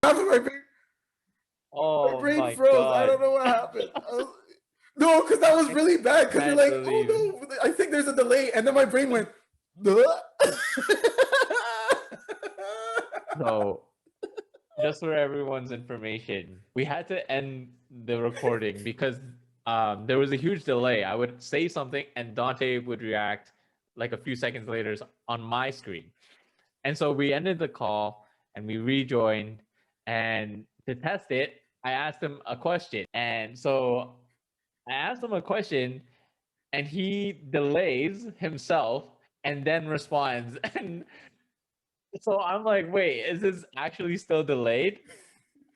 My brain, my Oh brain my froze. I don't god. know what happened. No, because that was I really bad. Because you're can't like, believe. oh no, I think there's a delay, and then my brain went. Duh. So, just for everyone's information, we had to end the recording because there was a huge delay. I would say something and Dante would react like a few seconds later on my screen. And so we ended the call and we rejoined. And to test it, I asked him a question. And so I asked him a question and he delays himself and then responds. And so I'm like, wait, is this actually still delayed?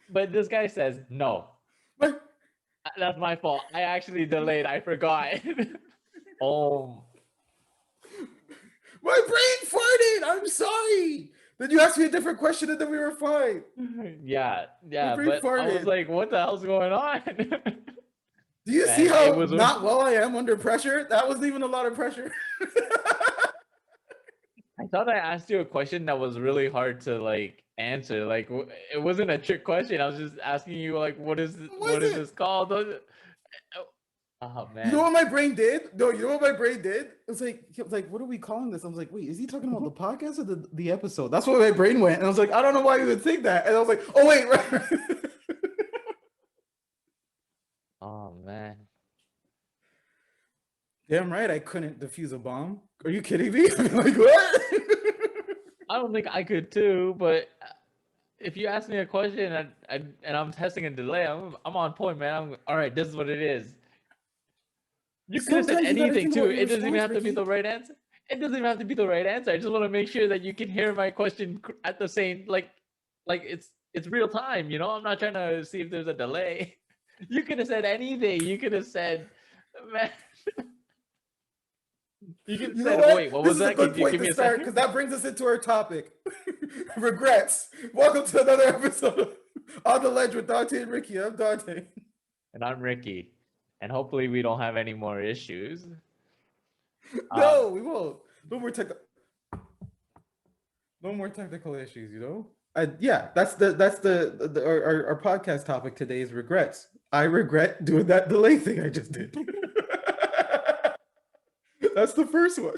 But this guy says, no, my, that's my fault. I actually delayed. I forgot. Oh, my brain farted. I'm sorry. Then you asked me a different question, and then we were fine. yeah, My yeah. brain But I was farted. like, what the hell's going on? Do you see Man, it how was. not well I am under pressure? That wasn't even a lot of pressure. I thought I asked you a question that was really hard to like answer. Like it wasn't a trick question. I was just asking you like, What what was is it? this called? Oh You know man. what my brain did? No, you know what my brain did? It was like, what are we calling this? I was like, wait, is he talking about the podcast or the episode? That's where my brain went. And I was like, I don't know why you would think that. And I was like, oh wait, right. Oh man. Damn right I couldn't defuse a bomb. Are you kidding me? I'm like, what? I don't think I could too, but if you ask me a question and I'm testing a delay, I'm on point, man. I'm all right. This is what it is. You could have said Sometimes you gotta anything think about too. your It doesn't even response, have to be Ricky. the right answer. It doesn't even have to be the right answer. I just want to make sure that you can hear my question at the same like it's real time. You know, I'm not trying to see if there's a delay. You could have said anything. You could have said, man. You could have You know said, what? wait, what This was is a that? good Could you point give to me a start because second? that brings us into our topic. Regrets. Welcome to another episode of On the Ledge with Dante and Ricky. I'm Dante. And I'm Ricky, and hopefully we don't have any more issues. Um, No, we won't. No more tech. No more technical issues. You know. Yeah, that's our podcast topic today is regrets. I regret doing that delay thing I just did. That's the first one.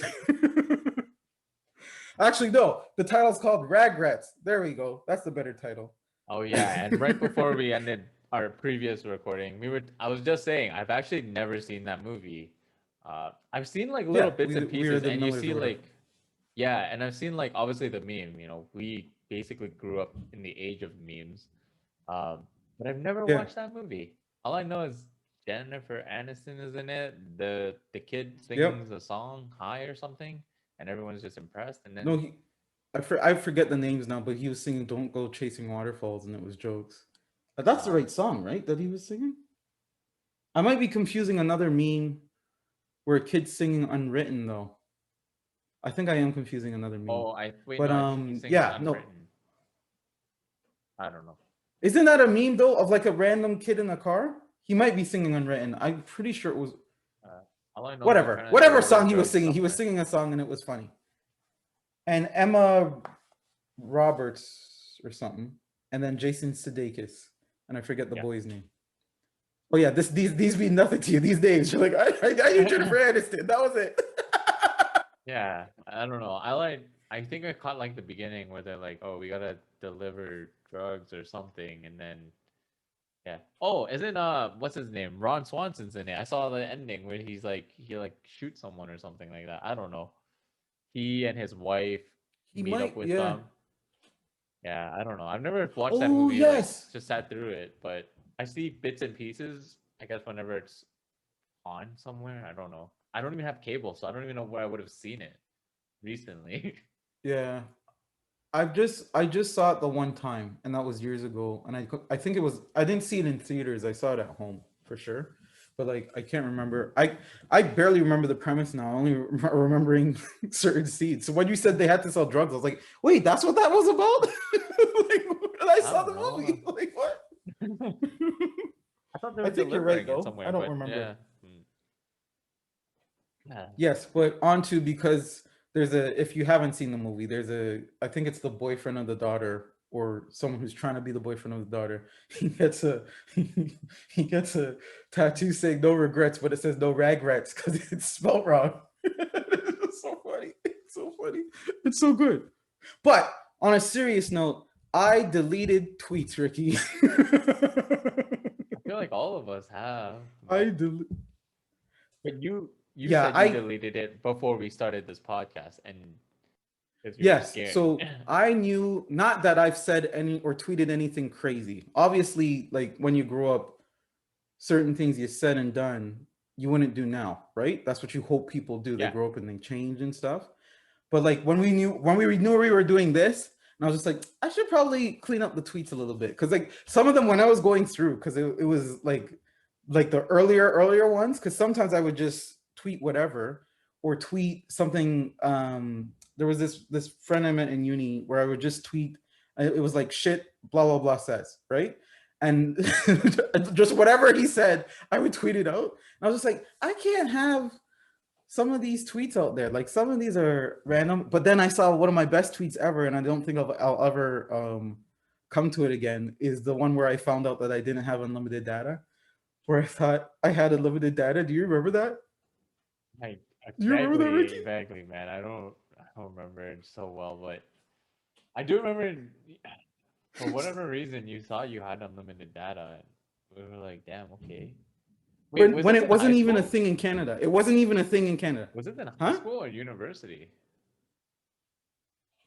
Actually, no. The title's called Ragrets. There we go. That's the better title. Oh yeah, and right before we ended our previous recording, I was just saying I've actually never seen that movie. I've seen like little Yeah, bits and we are pieces, the and you Millers see or whatever. like yeah, and I've seen like obviously the meme. You know, we basically grew up in the age of memes, but I've never Yeah, watched that movie. All I know is Jennifer Aniston is in it. The kid yep. sings a song "High" or something, and everyone's just impressed. And No, then I forget the names now, but he was singing "Don't Go Chasing Waterfalls" and it was jokes. That's the uh, right song, right? That he was singing. I might be confusing another meme where a kid's singing "Unwritten" though. I think I am confusing another meme. oh, I wait But no, I think he's singing yeah, no. "Unwritten." I don't know. Isn't that a meme though of like a random kid in a car? He might be singing "Unwritten." I'm pretty sure it was Uh, all I know is they're whatever. trying to Whatever deliver song he was drugs singing. He was somewhere. singing a song and it was funny. And Emma Roberts or something, and then Jason Sudeikis, and I forget the Yeah. boy's name. Oh yeah, these mean nothing to you these days. You're like, I knew Jennifer Aniston. That was it. Yeah, I don't know. I think I caught like the beginning where they're like, "Oh, we gotta deliver drugs or something," and then yeah. Oh, isn't what's his name? Ron Swanson's in it. I saw the ending where he like shoots someone or something like that. I don't know. He and his wife He meet up might, with yeah. them. Yeah, I don't know. I've never watched that Oh movie, like yes. just sat through it, but I see bits and pieces. I guess whenever it's on somewhere. I don't know. I don't even have cable, so I don't even know where I would have seen it recently. Yeah. I just saw it the one time, and that was years ago. And I think it was I didn't see it in theaters. I saw it at home for sure. But like I can't remember. I barely remember the premise now. Only remembering certain scenes. So when you said they had to sell drugs, I was like, wait, that's what that was about. Like, and I I saw don't the know. movie. Like what? I thought they I were think you're right delivering it though. I somewhere, don't but remember. yeah. Yeah. Yes, but because there's a if you haven't seen the movie, there's a I think it's the boyfriend of the daughter or someone who's trying to be the boyfriend of the daughter, he gets a he gets a tattoo saying no regrets, but it says no ragrets because it's spelled wrong. It's so funny. It's so funny. It's so good. But on a serious note, I deleted tweets, Ricky. I feel like all of us have, I but del- you yeah, said you I deleted it before we started this podcast, and because you were yes. scared. So I knew not that I've said any or tweeted anything crazy. Obviously, like when you grow up, certain things you said and done you wouldn't do now, right? That's what you hope people do. They Yeah, grow up and they change and stuff. But like when we knew we were doing this, and I was just like, I should probably clean up the tweets a little bit because like some of them when I was going through, because it was like the earlier ones, because sometimes I would just tweet whatever or tweet something. There was this friend I met in uni where I would just tweet. It was like shit, blah blah blah says, right? And just whatever he said, I would tweet it out. And I was just like, I can't have some of these tweets out there. Like some of these are random, but then I saw one of my best tweets ever, and I don't think I'll ever come to it again. Is the one where I found out that I didn't have unlimited data, where I thought I had unlimited data. Do you remember that? I, Do you remember that, Ricky? vaguely, man. I don't remember it so well, but I do remember. For whatever reason, you thought you had unlimited data, and we were like, "Damn, okay." Wait, was When this it in high wasn't even a school? thing in Canada. It wasn't even a thing in Canada. Was it in high Huh? school or university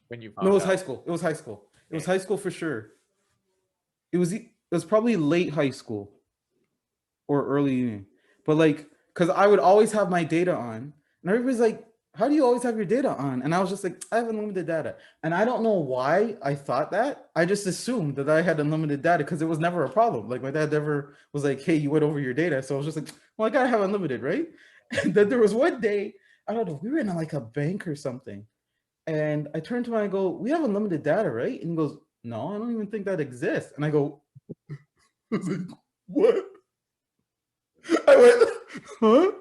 when you No, it found was high out? school. It was high school. It was Okay. high school for sure. It was probably late high school or early uni. But like, because I would always have my data on, and everybody's like, "How do you always have your data on?" And I was just like, "I have unlimited data," and I don't know why I thought that. I just assumed that I had unlimited data because it was never a problem. Like my dad never was like, "Hey, you went over your data," so I was just like, "Well, I gotta have unlimited, right?" And then there was one day, I don't know, we were in like a bank or something, and I turned to him and I go, "We have unlimited data, right?" And he goes, "No, I don't even think that exists." And I go, I was like, "What?" I went, huh?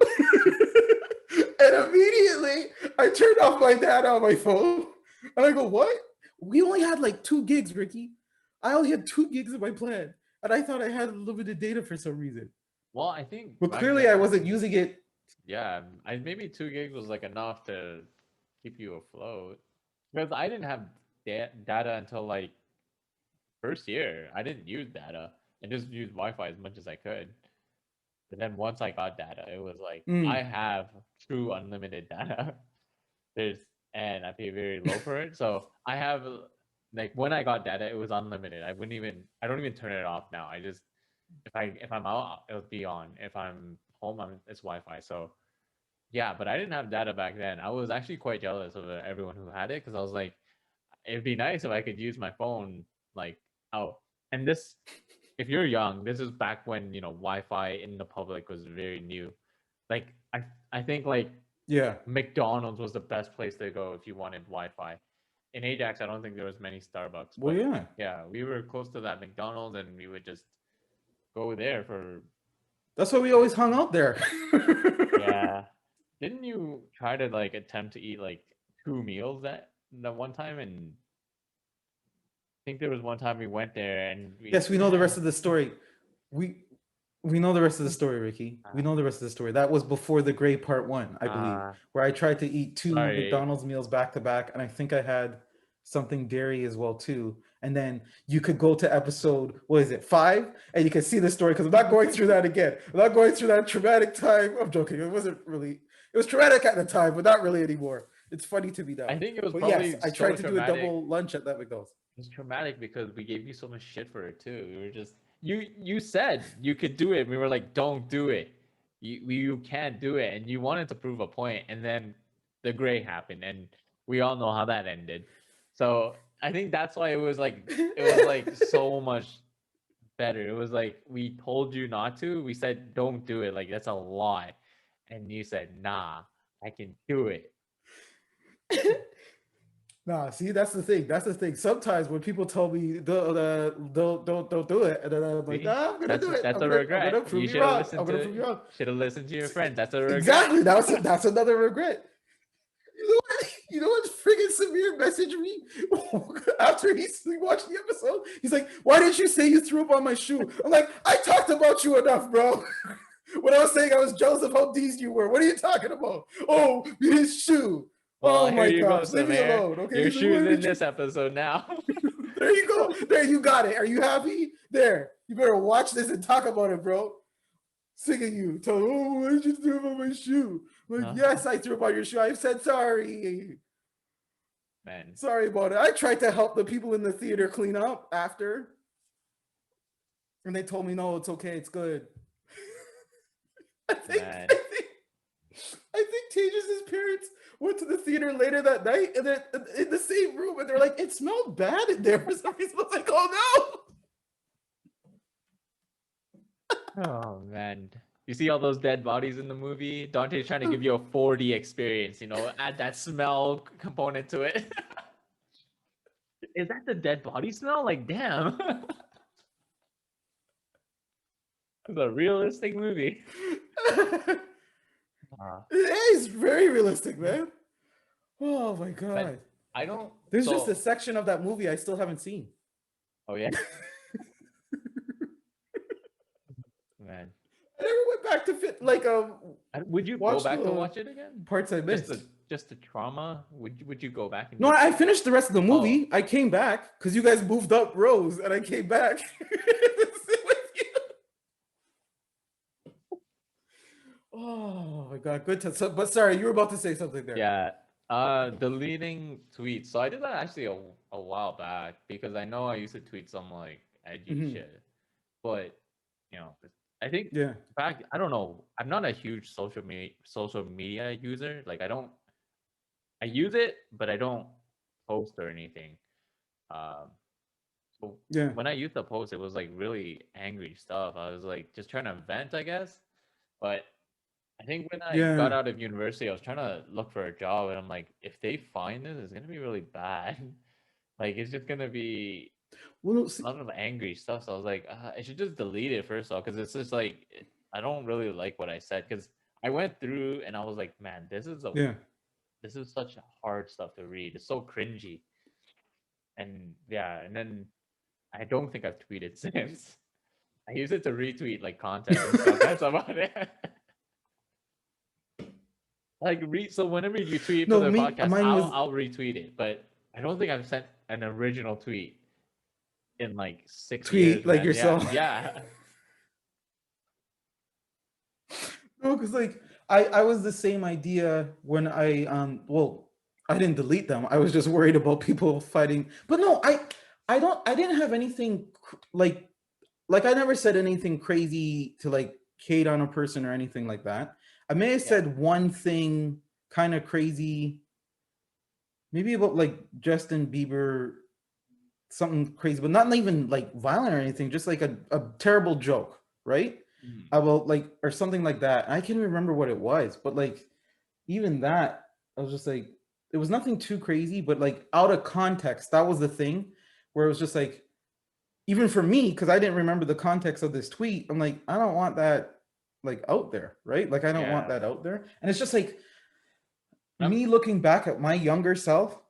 And immediately I turned off my data on my phone. And I go, what? We only had like 2 gigs, Ricky. I only had 2 gigs in my plan. And I thought I had unlimited data for some reason. Well, I think But back clearly I then, wasn't using it. yeah, I maybe 2 gigs was like enough to keep you afloat. Because I didn't have data until like first year. I didn't use data. I just used Wi-Fi as much as I could. But then once I got data, it was like I Mm. have true unlimited data. There's and I pay very low for it. So I have like when I got data, it was unlimited. I don't even turn it off now. I just if I'm out, it'll be on. If I'm home, it's Wi-Fi. So yeah, but I didn't have data back then. I was actually quite jealous of everyone who had it because I was like, it'd be nice if I could use my phone like oh, and this if you're young, this is back when Wi-Fi in the public was very new. Like I think like Yeah. McDonald's was the best place to go if you wanted Wi-Fi. In Ajax, I don't think there was many Starbucks, Well, but yeah. yeah, we were close to that McDonald's, and we would just go there for That's why we always hung out there. yeah. Didn't you try to like attempt to eat like 2 meals that one time? And I think there was one time we went there and we Yes, we know the rest of the story. We we know the rest of the story, Ricky. We know the rest of the story. That was before the gray part one, I believe, where I tried to eat 2 sorry. McDonald's meals back to back, and I think I had something dairy as well too. And then you could go to episode, what is it, 5, and you can see the story because I'm not going through that again. I'm not going through that traumatic time. I'm joking. It wasn't really. It was traumatic at the time, but not really anymore. It's funny to me now. I think it was But yes, probably I so tried to do a traumatic. double lunch at that McDonald's. It's traumatic because we gave you so much shit for it too. We were just you said you could do it. We were like, don't do it. You can't do it, and you wanted to prove a point, and then the gray happened, and we all know how that ended. So I think that's why it was like so much better. It was like we told you not to. We said don't do it. Like that's a lie, and you said nah, I can do it. Nah, see, that's the thing. That's the thing. Sometimes when people tell me don't do it, and then I'm like, See, nah, I'm gonna do it. that's a I'm gonna regret. prove You you should have wrong. I'm listened gonna prove you to wrong. should have listened to your friends. That's a regret. Exactly. That's another regret. You know what? Friggin' Samir messaged me after he watched the episode. He's like, "Why didn't you say you threw up on my shoe?" I'm like, "I talked about you enough, bro." When I was saying I was jealous of how decent you were. What are you talking about? Oh, his shoe. Well, Oh here my you go, gosh, leave me Samir. alone. Okay, Your he's like, shoes "Why in did you?" this episode now. There you go. There, you got it. Are you happy? There. You better watch this and talk about it, bro. Sick of you. Tell him, "Oh, why did you throw up on my shoe?" I'm like, yes, I threw up on your shoe. I said sorry. Man, Sorry about it. I tried to help the people in the theater clean up after. And they told me, no, it's okay. It's good. man. I think Tejas's parents went to the theater later that night and they're in the same room and they're like, it smelled bad in there for some reason. I was like, oh Oh man. You see all those dead bodies in the movie? Dante's trying to give you a 4D experience, you know, add that smell component to it. Is that the dead body smell? Like, damn. It's a realistic movie. no. It is very realistic, man. Oh my God. But I don't. There's so, just a section of that movie I still haven't seen. Oh, yeah. Man. I never went back to fit like Would you go watch back to the watch it again? parts I missed. Just the trauma? Would you go back and No, just... I finished the rest of the movie. I came back because you guys moved up rows, and I came back. Oh my God, good. But sorry, you were about to say something there. Yeah. Deleting tweets. So I did that actually a while back because I know I used to tweet some like edgy shit. But you know, I think back, I don't know. I'm not a huge social media user. Like I use it, but I don't post or anything. So when I used to post, it was like really angry stuff. I was like just trying to vent, I guess. But I think when I got out of university, I was trying to look for a job, and I'm like, if they find this, it's gonna be really bad. Like it's just gonna be a lot of angry stuff. So I was like, I should just delete it first off, because it's just like I don't really like what I said. Because I went through and I was like, man, this is such hard stuff to read. It's so cringy. And yeah, and then I don't think I've tweeted since. I use it to retweet like content and stuff. That's about it. Like so whenever you tweet for the podcast, I'll retweet it. But I don't think I've sent an original tweet in like 6 years. Tweet like yourself. Yeah. No, because like I was the same idea when I I didn't delete them. I was just worried about people fighting. But no, I didn't have anything like I never said anything crazy to like hate on a person or anything like that. I may have said one thing kind of crazy, maybe about like Justin Bieber, something crazy, but not even like violent or anything, just like a terrible joke, right? About like, or something like that. I can't remember what it was, but like even that, I was just like, it was nothing too crazy, but like out of context, that was the thing where it was just like, even for me, because I didn't remember the context of this tweet, I'm like, I don't want that like out there, right? Like I don't want that out there. And it's just like me looking back at my younger self,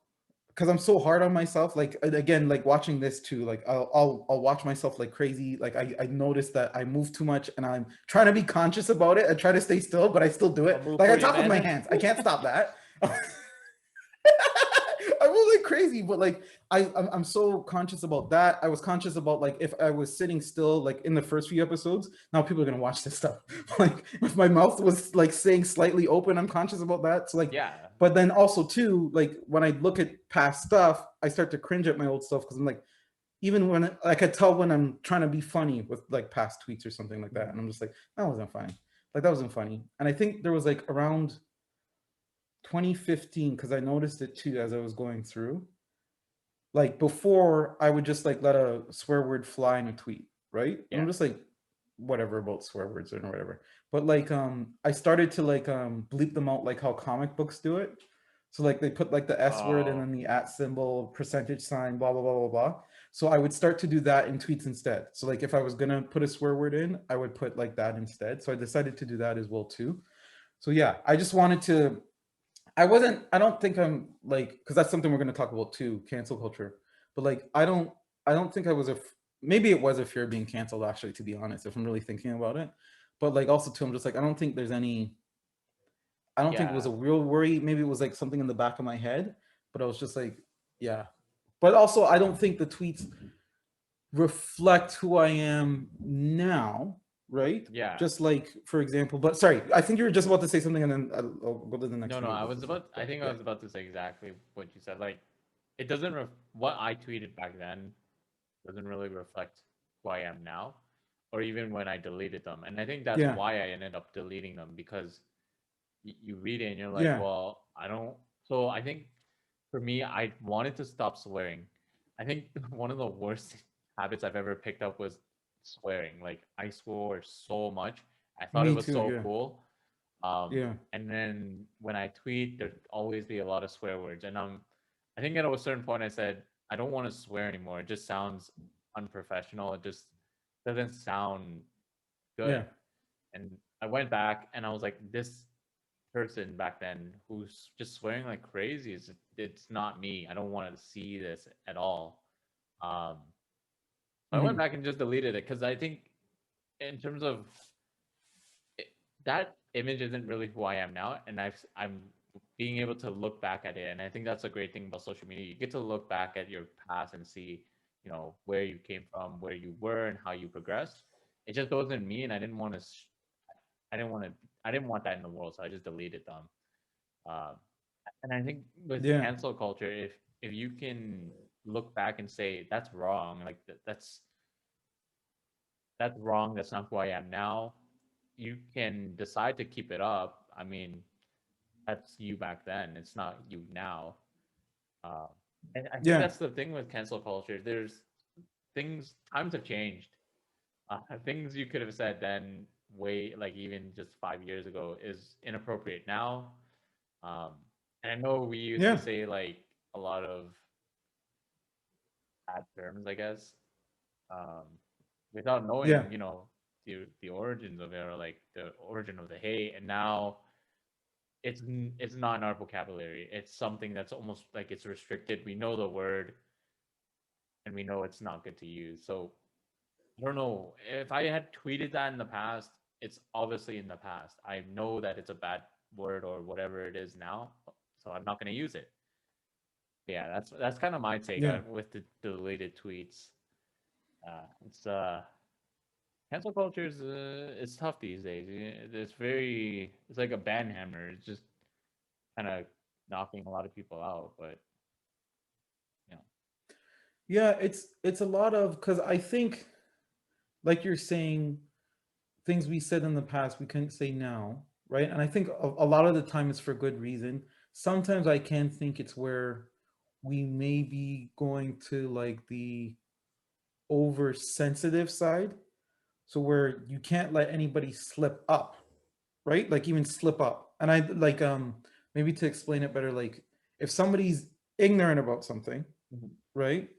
because I'm so hard on myself. Like again, like watching this too, like I'll watch myself like crazy. Like I notice that I move too much and I'm trying to be conscious about it. I try to stay still, but I still do it. Like I talk with my hands. I can't stop that. I move like crazy, but like I'm so conscious about that. I was conscious about like if I was sitting still, like in the first few episodes. Now people are gonna watch this stuff. Like if my mouth was like saying slightly open, I'm conscious about that. So like but then also too, like when I look at past stuff, I start to cringe at my old stuff because I'm like, even when I could tell when I'm trying to be funny with like past tweets or something like that, and I'm just like, that wasn't funny. Like that wasn't funny. And I think there was like around 2015, because I noticed it too as I was going through. Like before, I would just like let a swear word fly in a tweet, right? And I'm just like, whatever about swear words or whatever. But like I started to like bleep them out like how comic books do it. So like they put like the S word and then the @ symbol, percentage sign, blah blah blah blah blah. So I would start to do that in tweets instead. So like if I was gonna put a swear word in, I would put like that instead. So I decided to do that as well too. So yeah, I just wanted to I don't think I'm like, because that's something we're going to talk about too, cancel culture. But like, I don't think I was maybe it was a fear of being canceled, actually, to be honest, if I'm really thinking about it. But like, also too, I'm just like, I don't think there's any, I don't think it was Yeah, a real worry. Maybe it was like something in the back of my head, but I was just like, yeah. But also, I don't think the tweets reflect who I am now, right? yeah. Just like, for example, but sorry, I think you were just about to say something, and then I'll go to the next No, thing no, you're I about was to say. about. Go I ahead. think I Yeah. was about to say exactly what you said. Like, it doesn't. What I tweeted back then doesn't really reflect who I am now, or even when I deleted them. And I think that's Yeah. why I ended up deleting them because you read it and you're like, Yeah. well, I don't. So I think for me, I wanted to stop swearing. I think one of the worst habits I've ever picked up was swearing. Like I swore so much. I thought it Me was too. so Yeah. cool. Yeah. And then when I tweet, there'd always be a lot of swear words. And I think at a certain point I said, I don't want to swear anymore. It just sounds unprofessional. It just doesn't sound Yeah. good. And I went back and I was like, this person back then who's just swearing like crazy is it's not me. I don't want to see this at all. Um, I went Hmm. back and just deleted it because I think in terms of it, that image isn't really who I am now, and I'm being able to look back at it, and I think that's a great thing about social media. You get to look back at your past and see, where you came from, where you were, and how you progressed. It just wasn't me, and I didn't want to. I didn't want to. I didn't want that in the world, so I just deleted them. Uh, and I think with Yeah. cancel culture, if you can look back and say that's wrong, like that's wrong. That's not who I am now. You can decide to keep it up. I mean, that's you back then. It's not you now. Uh, and I think Yeah. that's the thing with cancel culture. There's things, times have changed. Things you could have said then, way like even just 5 years ago, is inappropriate now. Um, and I know we used to Yeah. say like a lot of bad terms, I guess, um, without Yeah. knowing, the origins of it or like the origin of the hate. And now it's not in our vocabulary. It's something that's almost like it's restricted. We know the word and we know it's not good to use. So I don't know if I had tweeted that in the past. It's obviously in the past. I know that it's a bad word or whatever it is now, so I'm not going to use it. Yeah, that's kind of my take Yeah. on with the deleted tweets. It's cancel culture is it's tough these days. It's like a band hammer. It's just kind of knocking a lot of people out. But you know, Yeah. It's a lot of, because I think, like you're saying, things we said in the past we couldn't say now, right? And I think a lot of the time it's for good reason. Sometimes I can think it's where we may be going to like the oversensitive side, so where you can't let anybody slip up, right? Like even slip up. And I like, maybe to explain it better, like if somebody's ignorant about something, Mhm. right?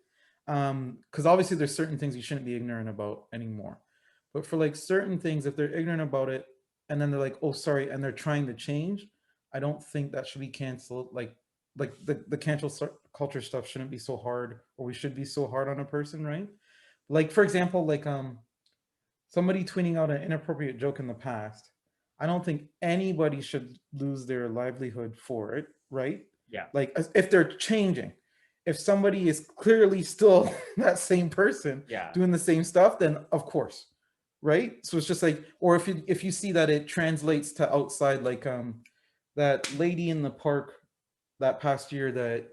Because obviously there's certain things you shouldn't be ignorant about anymore. But for like certain things, if they're ignorant about it and then they're like, oh sorry, and they're trying to change, I don't think that should be canceled. Like the cancel culture stuff shouldn't be so hard, or we should be so hard on a person, right? Like for example, like somebody tweeting out an inappropriate joke in the past, I don't think anybody should lose their livelihood for it, right? Yeah, Like if they're changing. If somebody is clearly still that same person yeah, doing the same stuff, then of course, right? So it's just like, or if you see that it translates to outside, like that lady in the park that past year, that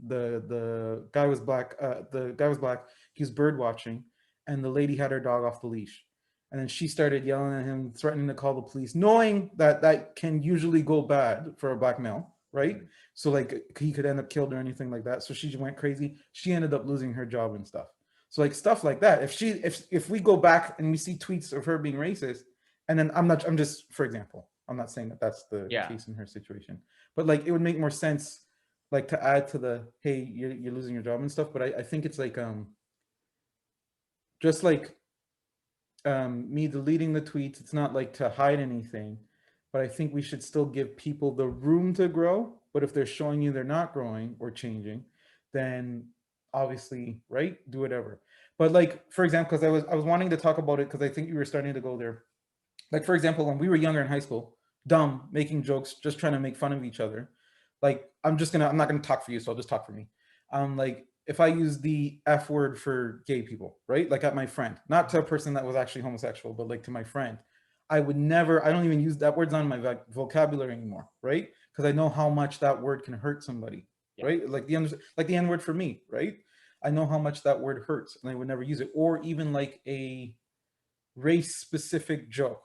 the guy was black, he was bird watching, and the lady had her dog off the leash, and then she started yelling at him, threatening to call the police, knowing that that can usually go bad for a black male, right? mhm, So like he could end up killed or anything like that. So she went crazy, she ended up losing her job and stuff. So like stuff like that, if we go back and we see tweets of her being racist, and then I'm just, for example, I'm not saying that that's the yeah, case in her situation, but like it would make more sense, like to add to the, hey, you're losing your job and stuff. But I think it's like just like me deleting the tweets, it's not like to hide anything, but I think we should still give people the room to grow. But if they're showing you they're not growing or changing, then obviously, right, do whatever. But like for example, because I was wanting to talk about it because I think you were starting to go there. Like for example, when we were younger in high school, dumb, making jokes, just trying to make fun of each other. Like I'm not gonna talk for you, so I'll just talk for me. Like if I use the F word for gay people, right? Like at my friend, not to a person that was actually homosexual, but like to my friend, I would never. I don't even use that word's on my vocabulary anymore, right? Because I know how much that word can hurt somebody, Yeah. right? Like the N word for me, right? I know how much that word hurts, and I would never use it. Or even like a race specific joke,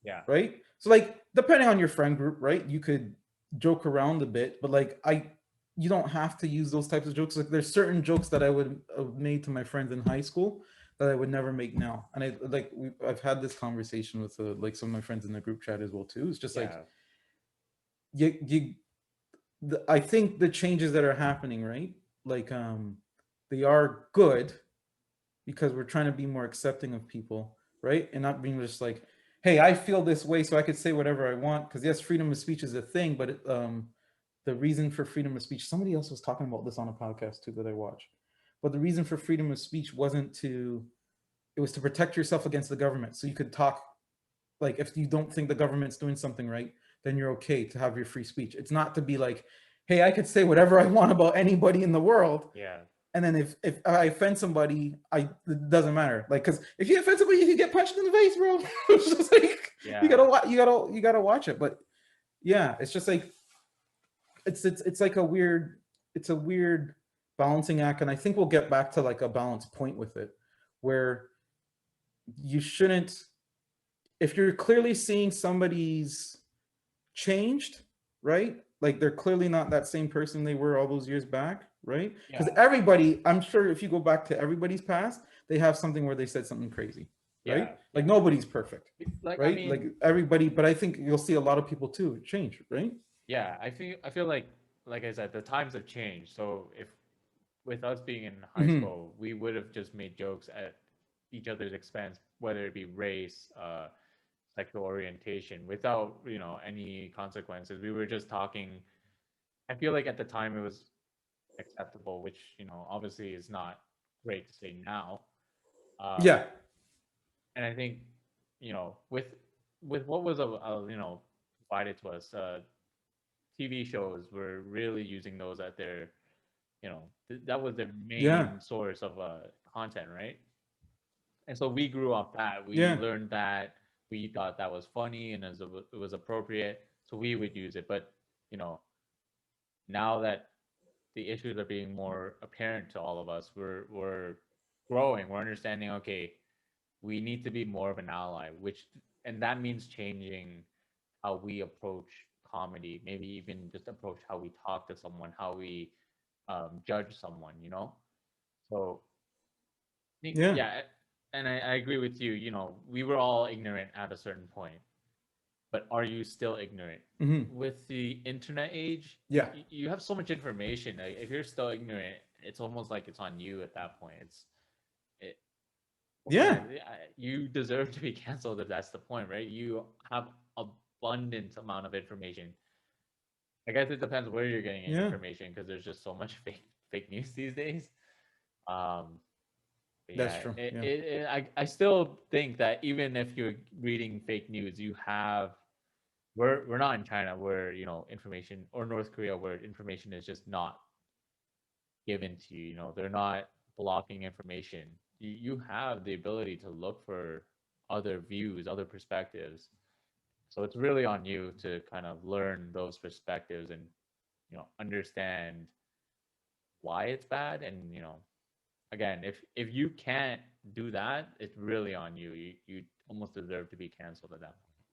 Yeah. right? So like depending on your friend group, right? You could joke around a bit, but like you don't have to use those types of jokes. Like there's certain jokes that I would have made to my friends in high school that I would never make now. And I've had this conversation with like some of my friends in the group chat as well too. It's just like Yeah. you I think the changes that are happening, right? Like they are good because we're trying to be more accepting of people, right? And not being just like, hey, I feel this way, so I could say whatever I want. Because yes, freedom of speech is a thing, but the reason for freedom of speech, somebody else was talking about this on a podcast too that I watched. But the reason for freedom of speech wasn't to, it was to protect yourself against the government. So you could talk, like, if you don't think the government's doing something right, then you're okay to have your free speech. It's not to be like, hey, I could say whatever I want about anybody in the world, Yeah. and then if I offend somebody, it doesn't matter. Like, because if you offend somebody, you can get punched in the face, bro. It's just like Yeah. you gotta watch it. But yeah, it's just like it's like it's a weird balancing act, and I think we'll get back to like a balance point with it, where you shouldn't, if you're clearly seeing somebody's changed, right? Like they're clearly not that same person they were all those years back, right? Because Yeah. everybody, I'm sure if you go back to everybody's past, they have something where they said something crazy, Yeah. right? Yeah. Like nobody's perfect, Like I right? mean, Like everybody, but I think you'll see a lot of people too change, right? yeah, I feel like I said, the times have changed. So if with us being in high Mm-hmm. school, we would have just made jokes at each other's expense, whether it be race, sexual orientation, without any consequences. We were just talking. I feel like at the time it was acceptable, which obviously is not great to say now. Um, Yeah, and I think with what was provided to us, TV shows were really using those at their that was their yeah, main source of content, right? And so we grew off that. We yeah, learned that. We thought that was funny and it was appropriate, so we would use it. But you know, now that the issues are being more apparent to all of us, we're growing. We're understanding. Okay, we need to be more of an ally, and that means changing how we approach comedy. Maybe even just approach how we talk to someone, how we judge someone. So I think, yeah. yeah, and I agree with you. We were all ignorant at a certain point, but are you still ignorant? Mm-hmm. With the internet age, Yeah, you have so much information. Like, if you're still ignorant, it's almost like it's on you at that point. It, yeah, you deserve to be canceled if that's the point, right? You have abundant amount of information. I guess it depends where you're getting your yeah. information because there's just so much fake news these days. Um, But That's yeah, true. Yeah, I still think that even if you're reading fake news, we're not in China where information, or North Korea where information is just not given to you. They're not blocking information. You have the ability to look for other views, other perspectives. So it's really on you to kind of learn those perspectives and understand why it's bad. And again, if you can't do that, it's really on you. You almost deserve to be canceled at that point.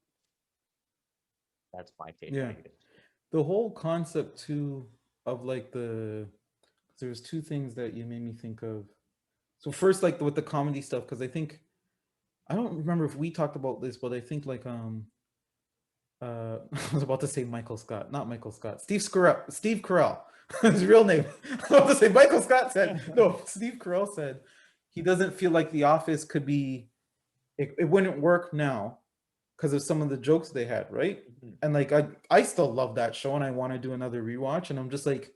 That's my take on yeah. it. The whole concept too of like there's two things that you made me think of. So first, like with the comedy stuff, because I think I don't remember if we talked about this, but I think like I was about to say Michael Scott, not Michael Scott, Steve Carell, his real name. I was about to say Michael Scott said no. Steve Carell said he doesn't feel like The Office could be, it wouldn't work now because of some of the jokes they had, right? Mhm. And like I still love that show, and I want to do another rewatch. And I'm just like,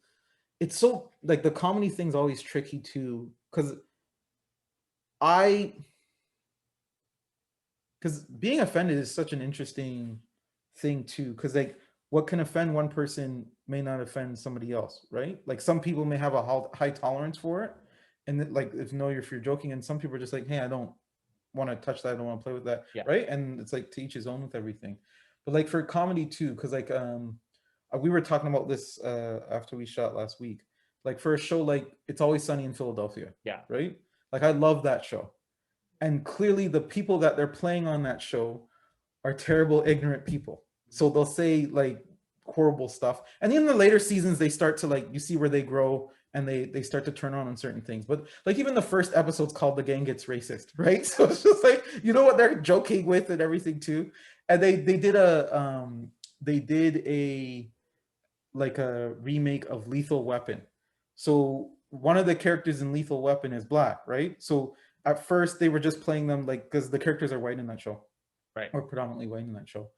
it's so like the comedy thing's always tricky too, I because being offended is such an interesting thing too, because like what can offend one person may not offend somebody else, right? Like some people may have a high tolerance for it, and like if you're joking, and some people are just like, hey, I don't want to touch that, I don't want to play with that, Yeah. right? And it's like to each his own with everything. But like for comedy too, because like we were talking about this after we shot last week, like for a show like It's Always Sunny in Philadelphia, Yeah. right? Like I love that show, and clearly the people that they're playing on that show are terrible, ignorant people. So they'll say like horrible stuff, and in the later seasons they start to like, you see where they grow and they start to turn on certain things. But like even the first episode's called The Gang Gets Racist, right? So it's just like, you know what they're joking with and everything too. And they did a like a remake of Lethal Weapon. So one of the characters in Lethal Weapon is black, right? So at first they were just playing them like, because the characters are white in that show, Right. or predominantly white in that show.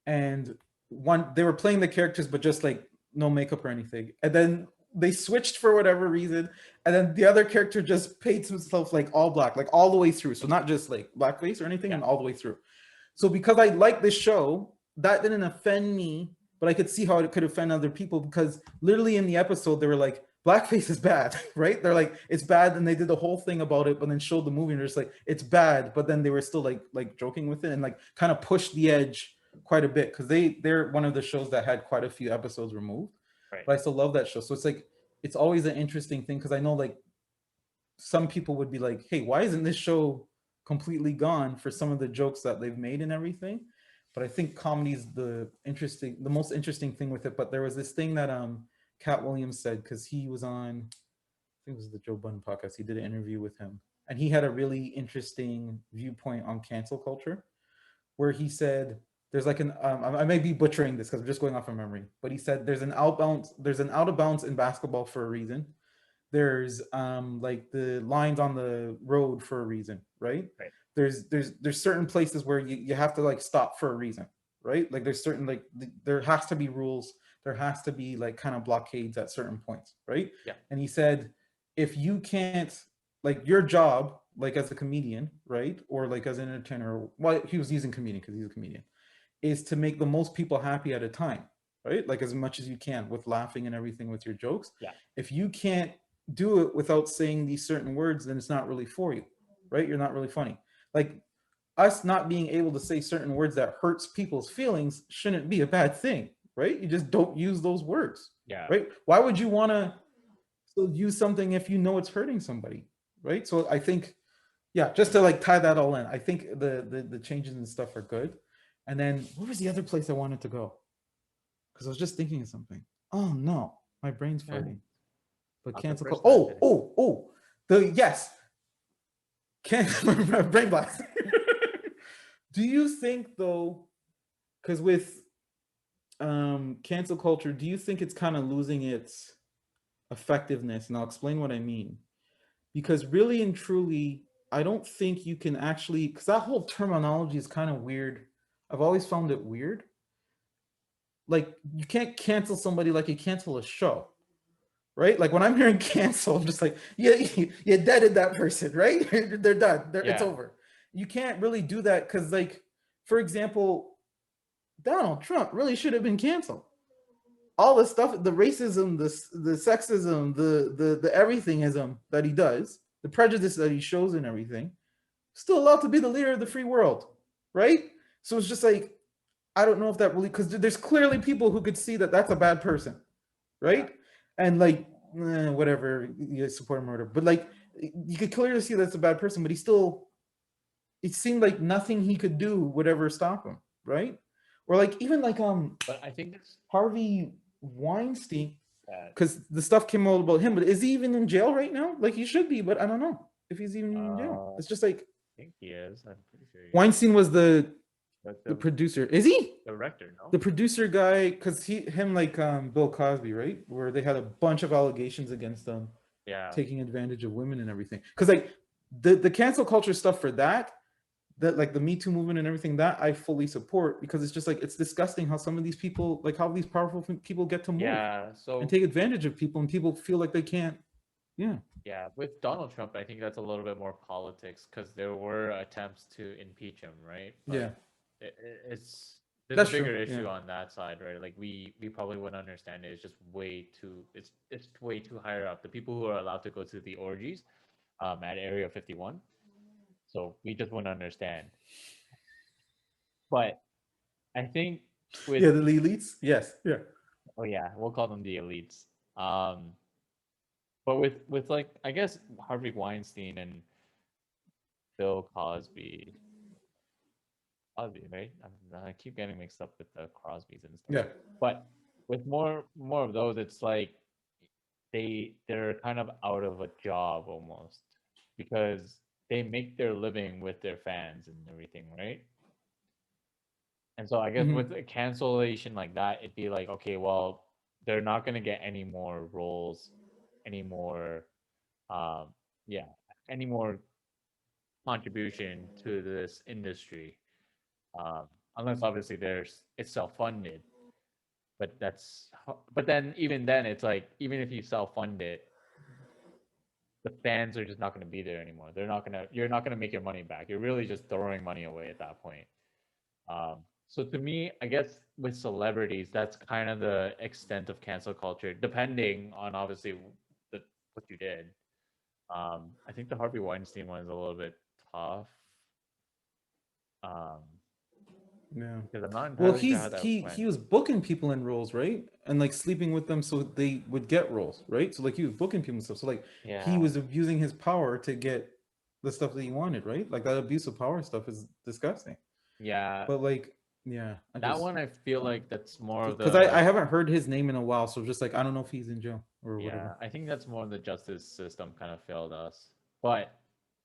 And one, they were playing the characters but just like no makeup or anything. And then they switched for whatever reason, and then the other character just paints himself like all black, like all the way through. So not just like blackface or anything, and all the way through. So because I like this show, that didn't offend me, but I could see how it could offend other people, because literally in the episode they were like, blackface is bad, right? They're like, it's bad, and they did the whole thing about it, but then showed the movie and they're just like, it's bad, but then they were still like joking with it and like kind of pushed the edge quite a bit, because they're one of the shows that had quite a few episodes removed. Right. But I still love that show. So it's like, it's always an interesting thing, because I know like some people would be like, hey, why isn't this show completely gone for some of the jokes that they've made and everything? But I think comedy's the most interesting thing with it. But there was this thing that Cat Williams said, because he was on, I think it was the Joe Budden podcast. He did an interview with him, and he had a really interesting viewpoint on cancel culture, where he said there's like an I may be butchering this because I'm just going off of memory, but he said there's an out of bounds in basketball for a reason. There's like the lines on the road for a reason, right? Right. There's certain places where you have to like stop for a reason, right? Like there's certain like there has to be rules, there has to be like kind of blockades at certain points, right? Yeah. And he said, if you can't, like your job, like as a comedian, right, or like as an entertainer, well, he was using comedian because he's a comedian, is to make the most people happy at a time, right? Like as much as you can with laughing and everything with your jokes. Yeah. If you can't do it without saying these certain words, then it's not really for you, right? You're not really funny. Like us not being able to say certain words that hurts people's feelings shouldn't be a bad thing, right? You just don't use those words, Yeah. right? Why would you want to still use something if you know it's hurting somebody, right? So I think, yeah, just to like tie that all in, I think the changes and stuff are good. And then what was the other place I wanted to go? Because I was just thinking of something. Oh no, my brain's farting. But Not the cancel first culture. time, Oh, the yes. Brain blast. Do you think though, because with cancel culture, do you think it's kind of losing its effectiveness? And I'll explain what I mean. Because really and truly, I don't think you can actually, because that whole terminology is kind of weird. I've always found it weird. Like you can't cancel somebody like you cancel a show, right? Like when I'm hearing cancel, I'm just like, yeah, you deaded that person, right? They're done. It's over. You can't really do that because, like, for example, Donald Trump really should have been canceled. All the stuff, the racism, the sexism, the everythingism that he does, the prejudice that he shows and everything, still allowed to be the leader of the free world, right? So it's just like, I don't know if that really, because there's clearly people who could see that that's a bad person, right? And like, whatever, you support murder, but like, you could clearly see that's a bad person, but he still, it seemed like nothing he could do would ever stop him, right? Or like even like But I think it's Harvey Weinstein, bad. because the stuff came out about him, but is he even in jail right now? Like he should be, but I don't know if he's even in jail. It's just like, I think he is. I'm pretty sure. Weinstein was the The producer. Is he? director? No. The producer guy, because him like Bill Cosby, right? Where they had a bunch of allegations against them, Yeah. taking advantage of women and everything. Because like the cancel culture stuff for that, that like the Me Too movement and everything that I fully support, because it's just like it's disgusting how some of these people, like how these powerful people get to move Yeah. and So take advantage of people, and people feel like they can't. Yeah, yeah, with Donald Trump, I think that's a little bit more politics because there were attempts to impeach him, right? yeah, But it's there's a that's true. bigger Yeah, issue on that side, right? Like we probably wouldn't understand it. It's just way too it's way too higher up. The people who are allowed to go to the orgies, at Area 51, so we just wouldn't understand. But I think with yeah, the elites. Yes, yeah. oh yeah, we'll call them the elites. Um, but with like I guess Harvey Weinstein and Bill Cosby, right? I keep getting mixed up with the Crosbys and stuff. Yeah. But with more of those, it's like they're kind of out of a job almost because they make their living with their fans and everything, right? And so I guess Hmm. with a cancellation like that, it'd be like, okay, well, they're not gonna get any more roles, any more, um, yeah, any more contribution to this industry, unless obviously there's it's self-funded. But then even then, it's like even if you self-fund it, the fans are just not going to be there anymore. You're not gonna make your money back. You're really just throwing money away at that point. So to me, I guess with celebrities, that's kind of the extent of cancel culture, depending on obviously the what you did. I think the Harvey Weinstein one is a little bit tough, um, Yeah. because I'm not Well, entirely sure how that he went. was booking people in roles, right? And like sleeping with them so they would get roles, right? So like he was booking people and stuff. So like he Yeah, was abusing his power to get the stuff that he wanted, right? Like that abuse of power stuff is disgusting. yeah, But like, yeah, I that just one I feel like that's more of because the I haven't heard his name in a while, so just like I don't know if he's in jail or yeah, whatever. I think that's more the justice system kind of failed us. But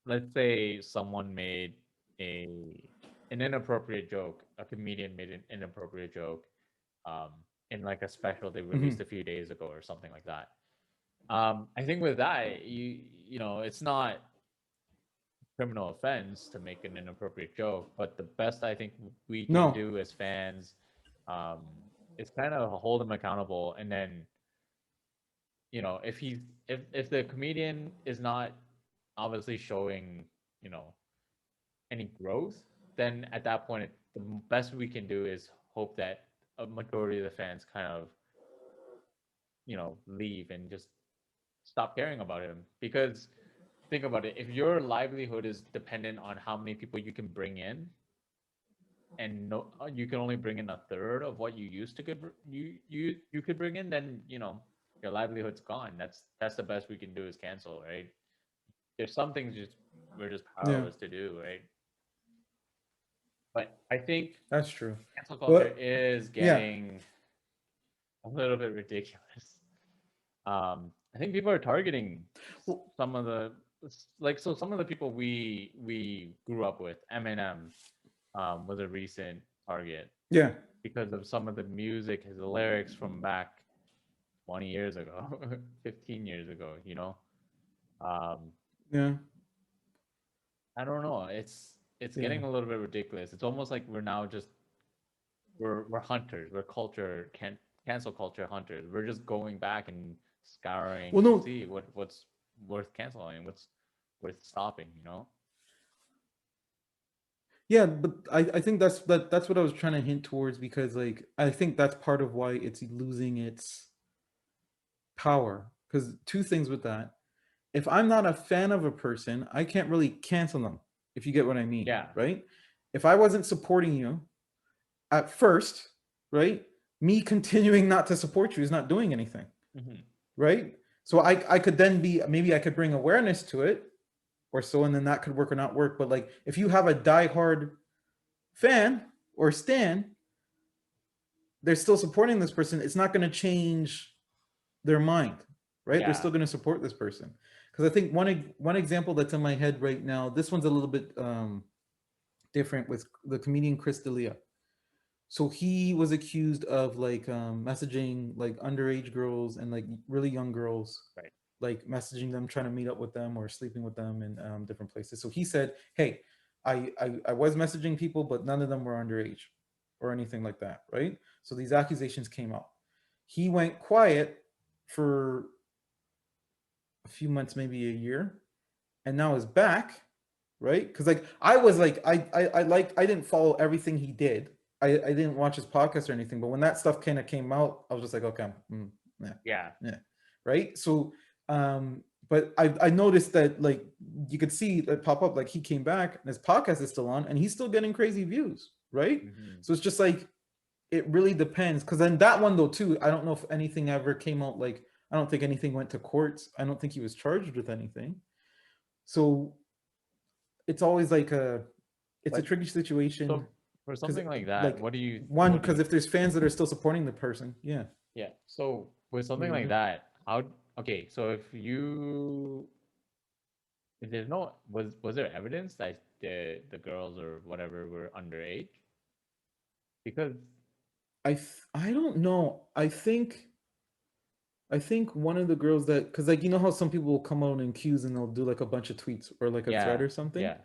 let's say someone made a an inappropriate joke, a comedian made an inappropriate joke, um, in like a special they Hmm. released a few days ago or something like that. I think with that, you know, it's not criminal offense to make an inappropriate joke, but the best I think we can No. do as fans, um, is kind of hold him accountable, and then you know if the comedian is not obviously showing you know any growth, then at that point the best we can do is hope that a majority of the fans kind of leave and just stop caring about him because think about it, if your livelihood is dependent on how many people you can bring in and no you can only bring in a third of what you used to you could bring in, then your livelihood's gone. That's the best we can do is cancel, right? There's some things just we're just Yeah, powerless to do, right? But I think that's true. cancel culture But is yeah, getting a little bit ridiculous. I think people are targeting well, some of the some of the people we grew up with. Eminem was a recent target yeah, because of some of the music, his lyrics from back 20 years ago, 15 years ago. Um, yeah. I don't know. It's Yeah. getting a little bit ridiculous. It's almost like we're now just we're hunters. We're cancel culture hunters. We're just going back and scouring Well, to no, see what's worth canceling, what's worth stopping. yeah, but I think that's what I was trying to hint towards, because like I think that's part of why it's losing its power. Because two things with that: if I'm not a fan of a person, I can't really cancel them. If you get what I mean, Yeah. right? If I wasn't supporting you at first, right? Me continuing not to support you is not doing anything, Hmm. right? So I could then be, maybe I could bring awareness to it or so, and then that could work or not work. But like if you have a diehard fan or stan, they're still supporting this person. It's not going to change their mind, right? They're Yeah. still going to support this person. Because I think one example that's in my head right now, this one's a little bit different, with the comedian Chris D'Elia. So he was accused of like messaging like underage girls and like really young girls, Right. like messaging them, trying to meet up with them or sleeping with them in different places. So he said, "Hey, I was messaging people, but none of them were underage or anything like that, right? So these accusations came out. He went quiet for a few months, maybe a year, and now is back, right? Because like I was like I didn't follow everything he did. I didn't watch his podcast or anything, but when that stuff kind of came out, I was just like, okay, yeah, Yeah. yeah, right. So, but I noticed that like you could see it pop up like he came back and his podcast is still on and he's still getting crazy views, right? Hmm. So it's just like it really depends. Because then that one though too, I don't know if anything ever came out. Like I don't think anything went to courts. I don't think he was charged with anything. So it's always like it's a But tricky situation so for because something like that, like one what do because you if there's fans that are still supporting the person, yeah, yeah. So with what are something you like gonna do? that, how okay, so if there's no was there evidence that the girls or whatever were underage? Because I don't know. I think one of the girls that because like you know how some people will come out in queues and they'll do like a bunch of tweets or like a thread yeah, or something. yeah,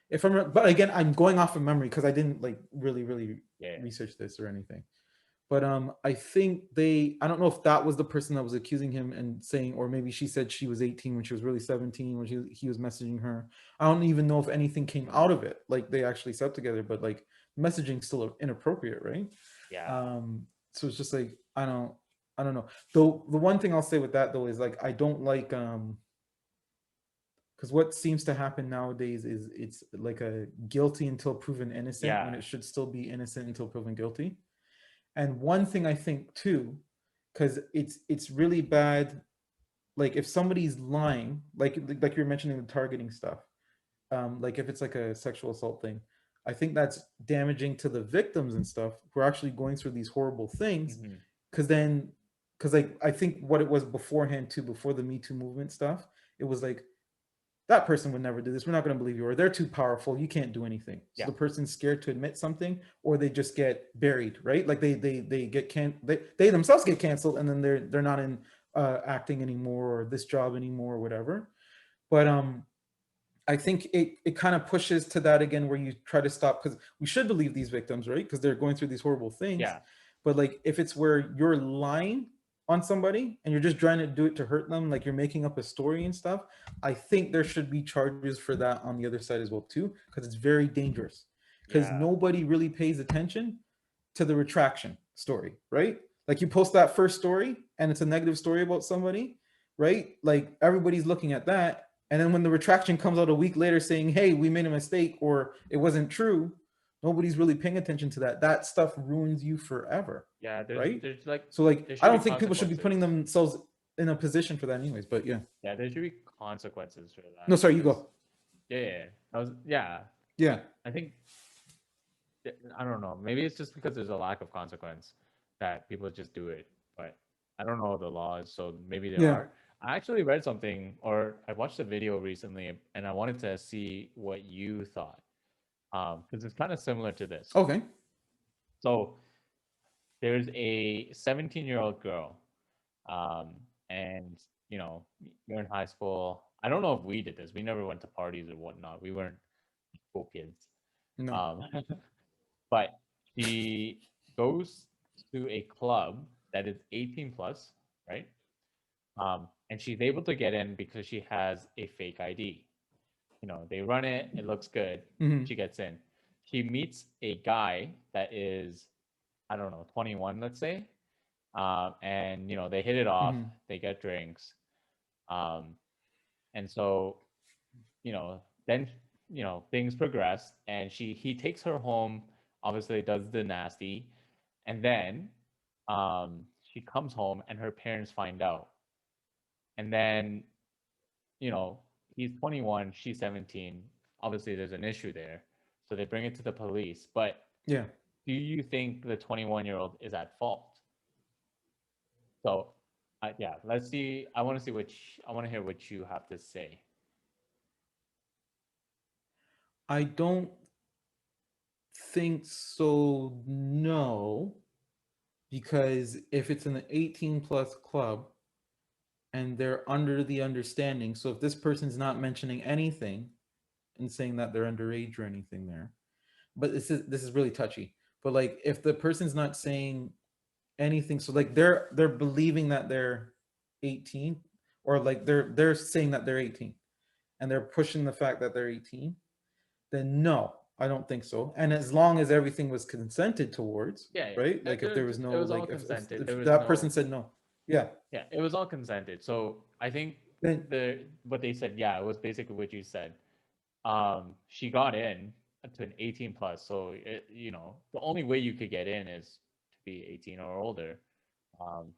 If I'm but again I'm going off of memory because I didn't like really yeah. research this or anything. But I think I don't know if that was the person that was accusing him and saying, or maybe she said she was 18 when she was really 17 when he was messaging her. I don't even know if anything came out of it. Like they actually slept together, but like messaging still inappropriate, right? Yeah. So it's just like I don't know. Though the one thing I'll say with that though is like I don't like because what seems to happen nowadays is it's like a guilty until proven innocent when Yeah. it should still be innocent until proven guilty. And one thing I think too, because it's really bad. Like if somebody's lying, like you were mentioning the targeting stuff, like if it's like a sexual assault thing, I think that's damaging to the victims and stuff who are actually going through these horrible things. Hmm. Because then, because like I think what it was beforehand too, before the Me Too movement stuff, it was like that person would never do this. We're not going to believe you, or they're too powerful. You can't do anything. So Yeah. the person's scared to admit something, or they just get buried, right? Like they get they themselves get canceled, and then they're not in acting anymore or this job anymore or whatever. But I think it kind of pushes to that again where you try to stop because we should believe these victims, right? Because they're going through these horrible things. Yeah. But like if it's where you're lying on somebody and you're just trying to do it to hurt them, like you're making up a story and stuff, I think there should be charges for that on the other side as well too, because it's very dangerous. Because Yeah. nobody really pays attention to the retraction story, right? Like you post that first story and it's a negative story about somebody, right? Like everybody's looking at that. And then when the retraction comes out a week later saying, hey, we made a mistake or it wasn't true, nobody's really paying attention to that. That stuff ruins you forever, Yeah. right? There's like So like there I should be don't think people should be putting consequences. themselves in a position for that anyways, but yeah. Yeah, there should be consequences for No, that sorry, you because go. yeah, I was yeah. Yeah. I think I don't know. Maybe it's just because there's a lack of consequence that people just do it. But I don't know the laws, so maybe there Yeah. are. I actually read something or I watched a video recently and I wanted to see what you thought. Because it's kind of similar to this. Okay. So there's a 17-year-old girl, um, and you know, you're in high school. I don't know if we did this. We never went to parties or whatnot. We weren't cool kids. No. Um, but she goes to a club that is 18 plus, right? And she's able to get in because she has a fake ID. You know, they run it, it looks good, Mm-hmm. she gets in. She meets a guy that is, I don't know, 21, let's say. And, you know, they hit it off, Mm-hmm. they get drinks. Um, and so, you know, then, you know, things progress and he takes her home, obviously does the nasty. And then she comes home and her parents find out. And then, you know, he's 21, she's 17. Obviously, there's an issue there. So they bring it to the police. But Yeah. do you think the 21-year-old is at fault? So, yeah, let's see. I want to see I want to hear what you have to say. I don't think so, no, because if it's an 18 plus club and they're under the understanding, so if this person's not mentioning anything in saying that they're underage or anything there. But this is really touchy. But like if the person's not saying anything, so like they're believing that they're 18, or like they're saying that they're 18 and they're pushing the fact that they're 18, then no, I don't think so. And as long as everything was consented towards, Yeah, yeah. right? Like if there was It no, was all like consented. There if was that person no. said no, yeah, Yeah, it was all consented. So I think then what they said, yeah, it was basically what you said. She got in to an 18 plus, so the only way you could get in is to be 18 or older.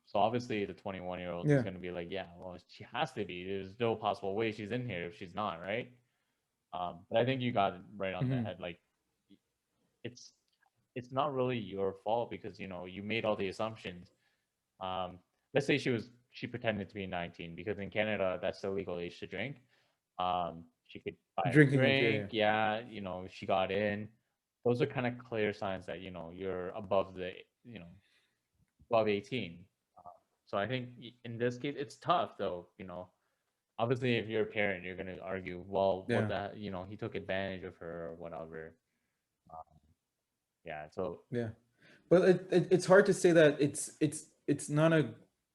So obviously the 21-year-old is yeah. going to be like, yeah, well, she has to be. There's no possible way she's in here if she's not, right? But I think you got it right on the Hmm. head. Like, it's it's not really your fault because you made all the assumptions. Um, let's say she pretended to be 19 because in Canada that's the legal age to drink. She could buy a Drinking age, yeah, yeah. drink. Yeah, she got in. Those are kind of clear signs that you're above the you know above 18. So I think in this case it's tough though. Obviously if you're a parent you're gonna argue, well, what Yeah. he took advantage of her or whatever. Um, yeah. So Yeah, but it's hard to say that it's not a,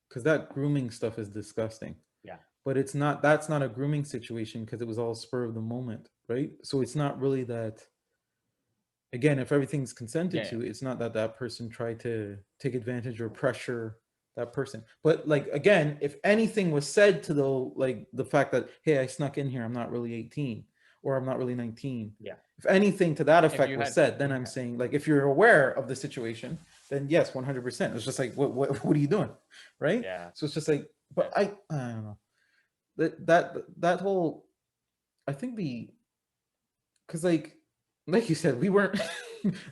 because that grooming stuff is disgusting. yeah, But it's not, that's not a grooming situation because it was all spur of the moment, right? So it's not really that. Again, if everything's consented yeah, to, it's not that that person tried to take advantage or pressure that person. But like again, if anything was said to the, like the fact that, hey, I snuck in here, I'm not really 18 or I'm not really 19. yeah. If anything to that If effect you was had, said, then I'm saying, like, if you're aware of the situation, then yes, 100%. It's just like, what are you doing, right? yeah, So it's just like, yeah, but I don't know, that whole, I think the, because like you said, we weren't.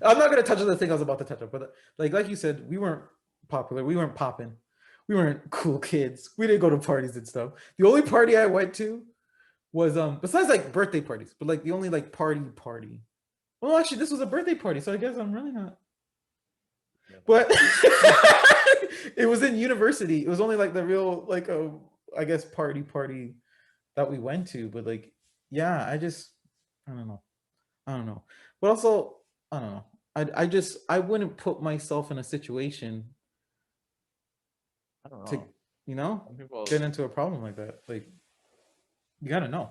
I'm not gonna touch on the thing I was about to touch on, but like you said, we weren't popular. We weren't popping. We weren't cool kids. We didn't go to parties and stuff. The only party I went to was besides like birthday parties, but like the only like party. Well, actually, this was a birthday party, so I guess I'm really not. But it was in university. It was only like the real like a, I guess, party that we went to. But like, yeah, I don't know. I don't know. But also, I don't know. I wouldn't put myself in a situation I don't to, know. Some people, get into a problem like that. Like, you gotta know.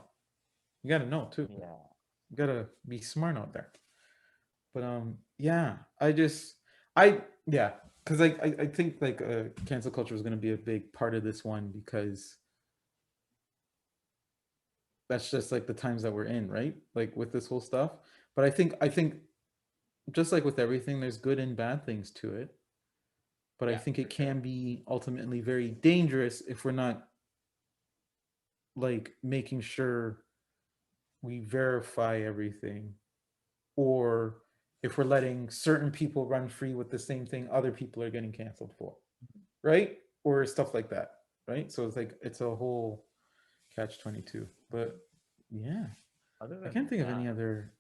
You gotta know too. yeah, You gotta be smart out there. But yeah, I yeah, because like I think like cancel culture is gonna be a big part of this one, because that's just like the times that we're in, right? Like with this whole stuff. But I think just like with everything, there's good and bad things to it. But I yeah, think for it sure. can be ultimately very dangerous if we're not like making sure we verify everything, or if we're letting certain people run free with the same thing other people are getting canceled for, right? Or stuff like that, right? So it's like it's a whole catch 22. But yeah, Other I than can't think of any that, other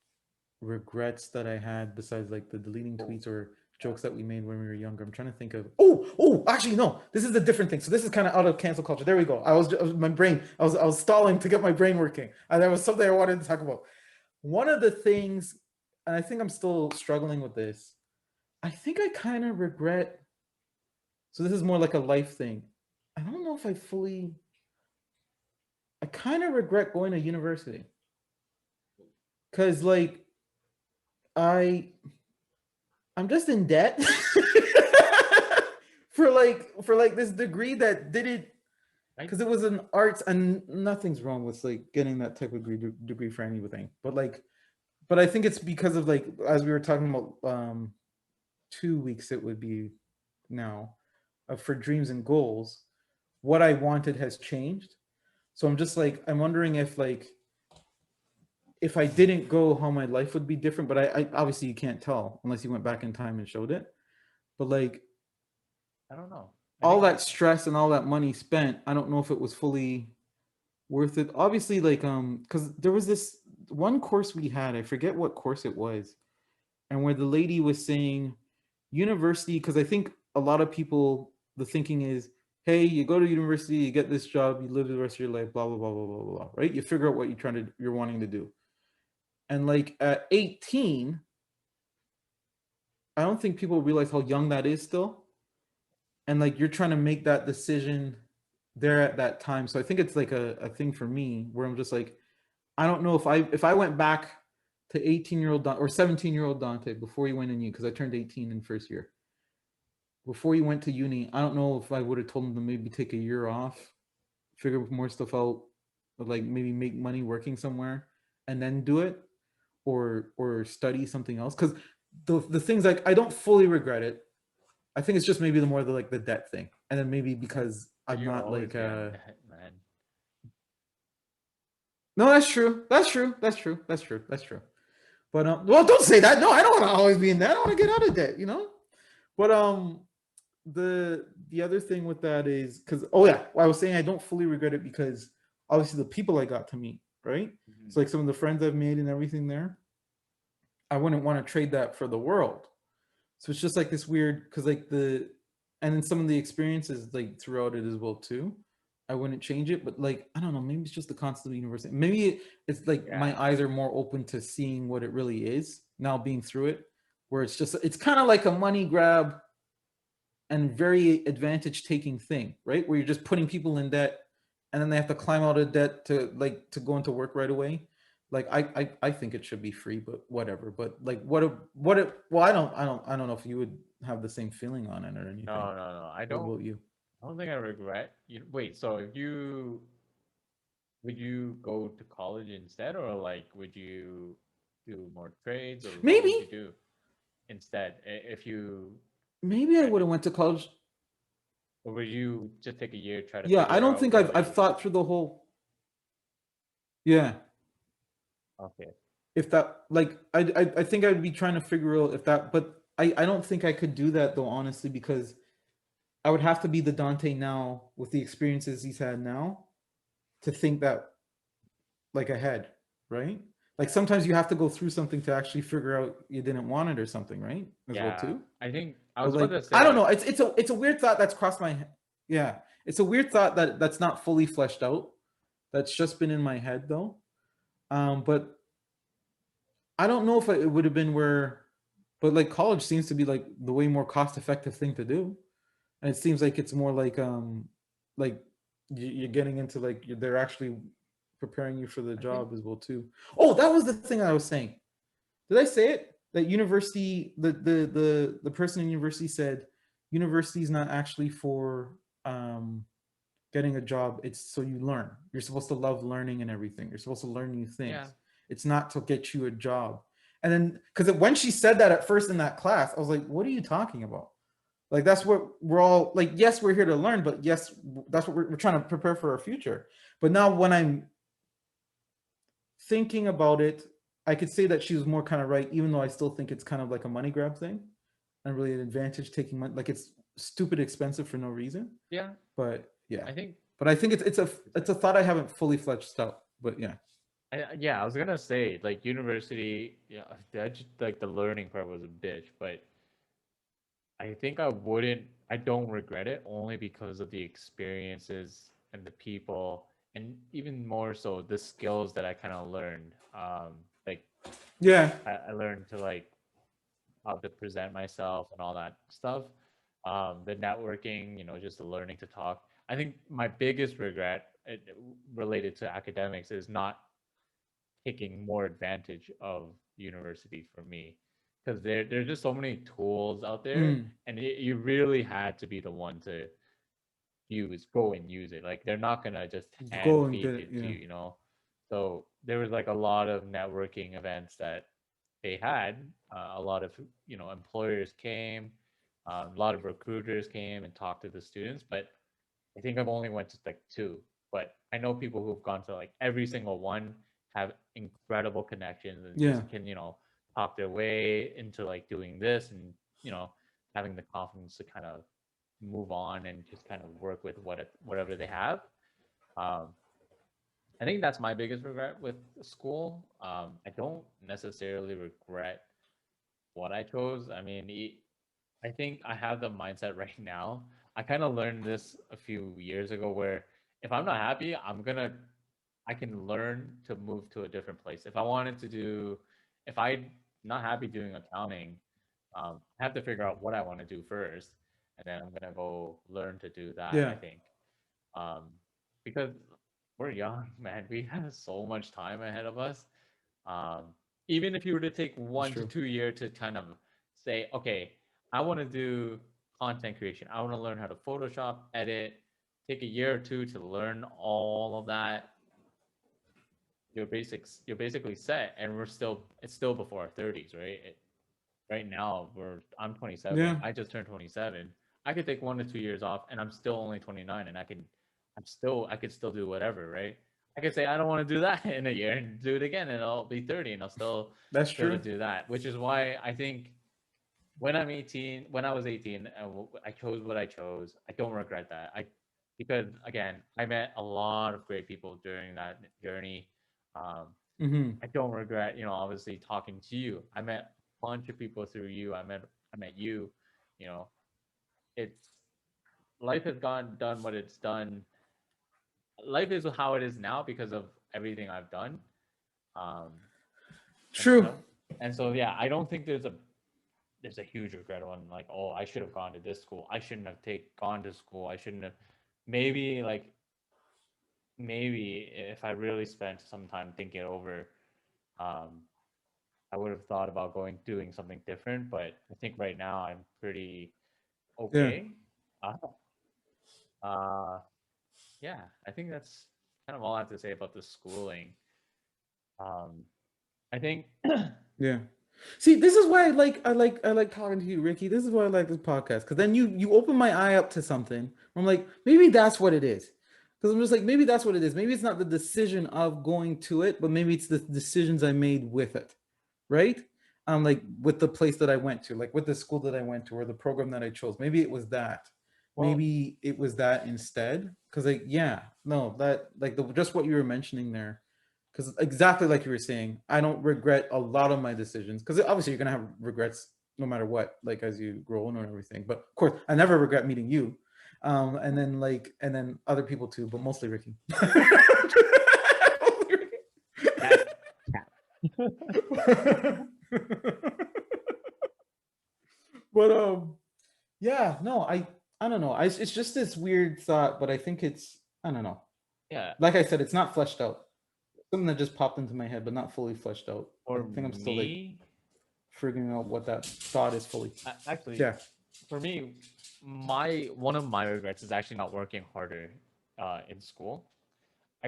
regrets that I had besides like the deleting oh, tweets or yeah, jokes that we made when we were younger. I'm trying to think of. Oh, actually, no. This is a different thing. So this is kind of out of cancel culture. There we go. My brain. I was stalling to get my brain working, and there was something I wanted to talk about. One of the things, and I think I'm still struggling with this. I think I kind of regret. So this is more like a life thing. I don't know if I fully. I kind of regret going to university because like I I'm just in debt for like this degree that didn't, I because it was an arts, and nothing's wrong with like getting that type of degree for anything, but I think it's because of like, as we were talking about 2 weeks it would be now, for dreams and goals, what I wanted has changed. So I'm just like, I'm wondering if like, if I didn't go, how my life would be different. But I obviously you can't tell unless you went back in time and showed it. But like, I don't know. I all think that stress and all that money spent, I don't know if it was fully worth it. Obviously, like because there was this one course we had, I forget what course it was, and where the lady was saying university, because I think a lot of people, the thinking is, hey, you go to university, you get this job, you live the rest of your life, blah blah blah blah blah blah, right? You figure out what you're wanting to do. And like at 18, I don't think people realize how young that is still. And like you're trying to make that decision there at that time. So I think it's like a thing for me where I'm just like, I don't know if I went back to 18-year-old or 17-year-old Dante before he went in uni, because I turned 18 in first year. Before he went to uni, I don't know if I would have told him to maybe take a year off, figure more stuff out, like maybe make money working somewhere and then do it, or study something else. Because the things, like, I don't fully regret it. I think it's just maybe the more the like the debt thing, and then maybe because But I'm you'll not always like be on debt, man. no, that's true. That's true. That's true. That's true. That's true. But well, don't say that. No, I don't want to always be in that. I don't want to get out of debt, you know. But the other thing with that is because, oh yeah, I was saying I don't fully regret it because obviously the people I got to meet, right? Mhm. So like some of the friends I've made and everything there, I wouldn't want to trade that for the world. So it's just like this weird, because like and then some of the experiences like throughout it as well too. I wouldn't change it, but like I don't know, maybe it's just the concept of university. Maybe it's like my Yeah, eyes are more open to seeing what it really is now being through it, where it's kind of like a money grab and very advantage taking thing, right? Where you're just putting people in debt and then they have to climb out of debt to go into work right away. Like I think it should be free, but whatever. But like well, I don't know if you would have the same feeling on it or anything. no. I What don't. about you? I don't think I regret. Wait, so if you would you go to college instead, or like would you do more trades, or what would you Maybe do instead if you maybe I kind would of, have went to college. or would you just take a year try to Yeah, I figure don't out think what I've you thought through the whole. Yeah, okay. if that like I think I'd be trying to figure out if that, but I don't think I could do that though, honestly, because I would have to be the Dante now with the experiences he's had now to think that like ahead, right? Like Yeah. sometimes you have to go through something to actually figure out you didn't want it or something, right? As well Yeah, too. I think I But was about like to I don't say, know, it's a weird thought that's crossed my head. Yeah, it's a weird thought that's not fully fleshed out. That's just been in my head though. But I don't know if it would have been where, but like college seems to be like the way more cost effective thing to do, and it seems like it's more like you're getting into like they're actually preparing you for the I think job as well too. Oh, that was the thing I was saying. Did I say it? That university, the person in university said university is not actually for um getting a job. It's so you learn. You're supposed to love learning and everything. You're supposed to learn new yeah, things. It's not to get you a job. And then because when she said that at first in that class, I was like, what are you talking about? Like that's what we're all like. Yes, we're here to learn, but yes, that's what we're trying to prepare for our future. But now when I'm thinking about it, I could say that she was more kind of right, even though I still think it's kind of like a money grab thing and really an advantage taking money. Like it's stupid expensive for no reason. yeah. But yeah, I think but I think it's a it's it's a thought I haven't fully fleshed out. But yeah, yeah. I was gonna say like university, yeah. Like the learning part was a bitch, but I think I wouldn't. I don't regret it only because of the experiences and the people, and even more so the skills that I kind of learned. Like yeah, I learned to like how to present myself and all that stuff. The networking, just the learning to talk. I think my biggest regret related to academics is not taking more advantage of university for me, because there's just so many tools out there, mm, and you really had to be the one to go and use it. Like they're not gonna just hand go and get feed it. it to Yeah, you. So there was like a lot of networking events that they had. A lot of employers came, a lot of recruiters came and talked to the students, but I think I've only went to like two. But I know people who've gone to like every single one, have incredible connections and yeah, just can talk their way into like doing this, and you know having the confidence to kind of move on and just kind of work with whatever they have. Um, I think that's my biggest regret with school. I don't necessarily regret what I chose. I mean, I think I have the mindset right now. I kind of learned this a few years ago where if I'm not happy, I'm gonna I can learn to move to a different place. If I wanted to do, if I'm not happy doing accounting, I have to figure out what I want to do first, and then I'm gonna go learn to do that. Yeah, I think, um, because we're young, man. We have so much time ahead of us. Um, Even if you were to take that's 1 to 2 year to kind of say, okay, I want to do content creation. I want to learn how to Photoshop, edit. Take a year or two to learn all of that. Your basics, you're basically set, and we're still, it's still before our 30s, right? Right now, I'm 27. yeah. I just turned 27. I could take 1 to 2 years off, and I'm still only 29, and I could still do whatever, right? I could say I don't want to do that in a year and do it again, and I'll be 30, and I'll still That's be able to true. do that. Which is why I think when I was 18, I chose what I chose. I don't regret that. Because again, I met a lot of great people during that journey. Um, Mm-hmm. I don't regret, obviously talking to you. I met a bunch of people through you. I met you. You know, it's life has gone done what it's done. Life is how it is now because of everything I've done. Um, and True. yeah, I don't think there's a huge regret on like, oh, I should have gone to this school. I shouldn't have gone to school. I shouldn't have. Maybe like maybe if I really spent some time thinking it over, um, I would have thought about doing something different. But I think right now I'm pretty Yeah. okay. Uh, uh, yeah, I think that's kind of all I have to say about the schooling. Um, I think Yeah. See, this is why I like talking to you, Ricky. This is why I like this podcast. Cause then you open my eye up to something. I'm like, maybe that's what it is. Because I'm just like, maybe that's what it is. Maybe it's not the decision of going to it, but maybe it's the decisions I made with it. Right? Like with the place that I went to, like with the school that I went to, or the program that I chose. Maybe it was that. well, Maybe it was that instead. Cause like, yeah, no, that like just what you were mentioning there, because exactly like you were saying, I don't regret a lot of my decisions because obviously you're gonna have regrets no matter what, like as you grow older and everything. But of course, I never regret meeting you, and then other people too, but mostly Ricky. that's cap. But yeah, no, I don't know. It's just this weird thought, but I think it's I don't know. Yeah, Like I said, it's not fleshed out. Something that just popped into my head, but not fully fleshed out. I for think I'm still like me, figuring out what that thought is fully. actually, Yeah. for me, my one of my regrets is actually not working harder in school.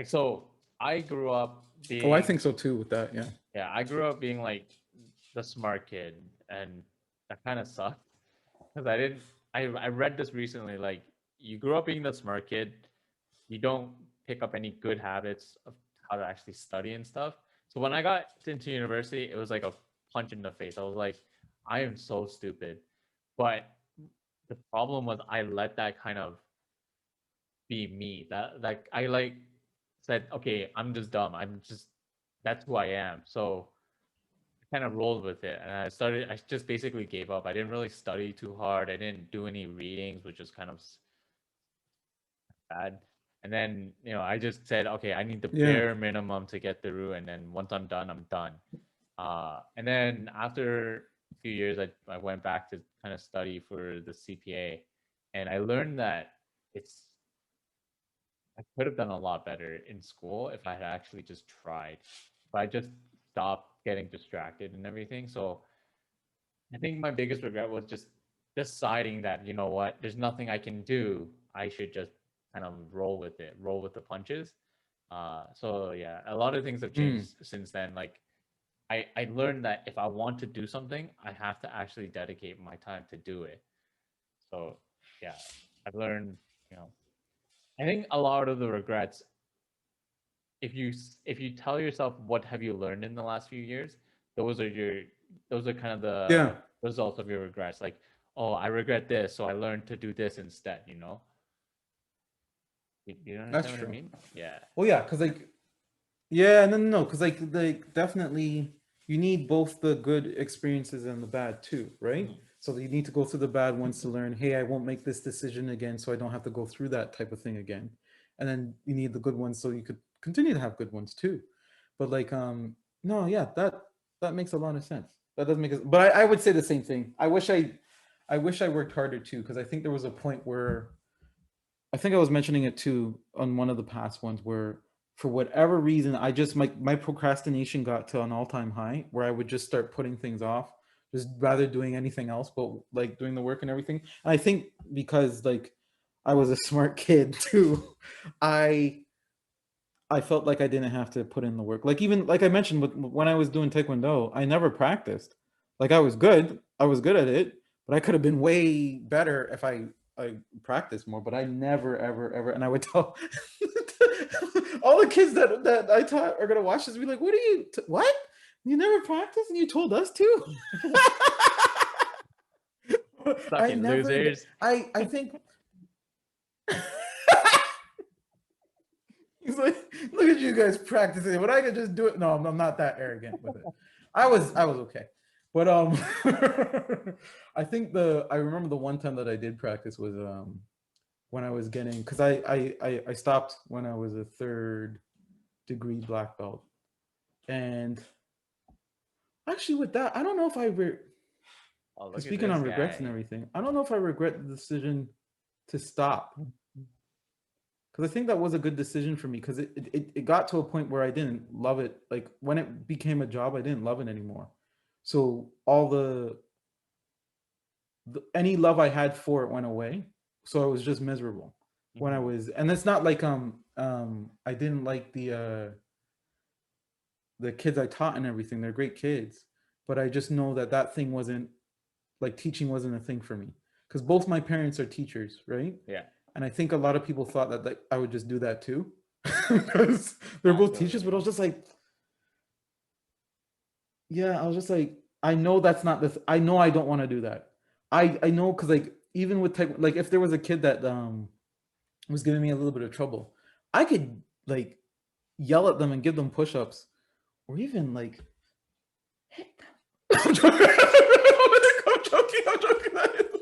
So I grew up Oh, I being think so too with that. Yeah. yeah, I grew up being like the smart kid, and that kind of sucked because I didn't. I read this recently. Like you grew up being the smart kid, you don't pick up any good habits of how to actually study and stuff. So when I got into university, it was like a punch in the face. I was like, I am so stupid. But the problem was I let that kind of be me. That like I like said, okay, I'm just dumb. I'm just that's who I am. So I kind of rolled with it, and I just basically gave up. I didn't really study too hard. I didn't do any readings, which is kind of bad. And then, I just said, okay, I need the Yeah. bare minimum to get through. And then once I'm done, I'm done. And then after a few years, I went back to kind of study for the CPA. And I learned that it's, I could have done a lot better in school if I had actually just tried. But I just stopped getting distracted and everything. So I think my biggest regret was just deciding that, you know what, there's nothing I can do. I should just kind of roll with it, roll with the punches. So yeah, a lot of things have Mm. changed since then. Like I learned that if I want to do something, I have to actually dedicate my time to do it. So yeah, I've learned, you know, I think a lot of the regrets, if you tell yourself what have you learned in the last few years, those are your those are kind of Yeah. the results of your regrets. Like, oh, I regret this, so I learned to do this instead. You That's understand what I true. mean? Yeah. Well, yeah, because like, yeah, no, because like definitely you need both the good experiences and the bad too, right? Mhm. So you need to go through the bad ones to learn, hey, I won't make this decision again, so I don't have to go through that type of thing again. And then you need the good ones so you could continue to have good ones too. But like, no, yeah, that makes a lot of sense. That does make it. But I would say the same thing. I wish I worked harder too, because I think there was a point where I think I was mentioning it too on one of the past ones where for whatever reason I just my procrastination got to an all-time high where I would just start putting things off, just rather doing anything else but like doing the work and everything. And I think because like I was a smart kid too, I I felt like I didn't have to put in the work. Like even like I mentioned when I was doing Taekwondo, I never practiced. Like I was good at it, but I could have been way better if I practiced more. But I never ever, and I would tell all the kids that I taught are gonna watch this. Be like, what are you? What? You never practiced, and you told us to. I Fucking never. losers. I think. He's like, look at you guys practicing. But I could just do it. No, I'm not that arrogant with it. I was okay. But I remember the one time that I did practice was when I was getting because I stopped when I was a third degree black belt. And actually with that, I don't know if Oh, look at speaking this on regrets and guy. everything, I don't know if I regret the decision to stop because I think that was a good decision for me because it got to a point where I didn't love it. Like when it became a job, I didn't love it anymore. So all the any love I had for it went away. So I was just miserable when I Mhm. was, and it's not like I didn't like the kids I taught and everything. They're great kids, but I just know that that thing wasn't like teaching wasn't a thing for me because both my parents are teachers, right? Yeah, And I think a lot of people thought that like, I would just do that too because they're I both feel what teachers. you But I was mean. just like, yeah, I was just like, I know that's not this. I know I don't want to do that. I know because like even with like if there was a kid that was giving me a little bit of trouble, I could like yell at them and give them push-ups or even like I'm joking. I'm joking. I'm joking.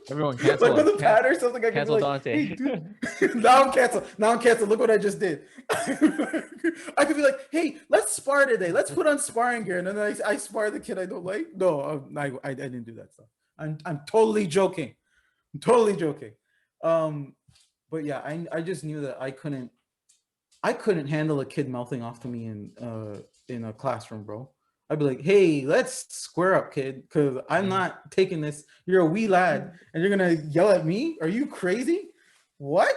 Everyone cancel Like with him. a pad or something, I could be Cancel like, Dante. "Hey, dude." Now I'm canceled. Now I'm canceled. Look what I just did. I could be like, "Hey, let's spar today. Let's put on sparring gear." And then I spar the kid I don't like. No, I didn't do that stuff. I'm totally joking. I'm totally joking. Um, but yeah, I just knew that I couldn't handle a kid mouthing off to me in a classroom, bro. I'd be like, "Hey, let's square up, kid, because I'm Mhm. not taking this. You're a wee lad, and you're gonna yell at me? Are you crazy? What?"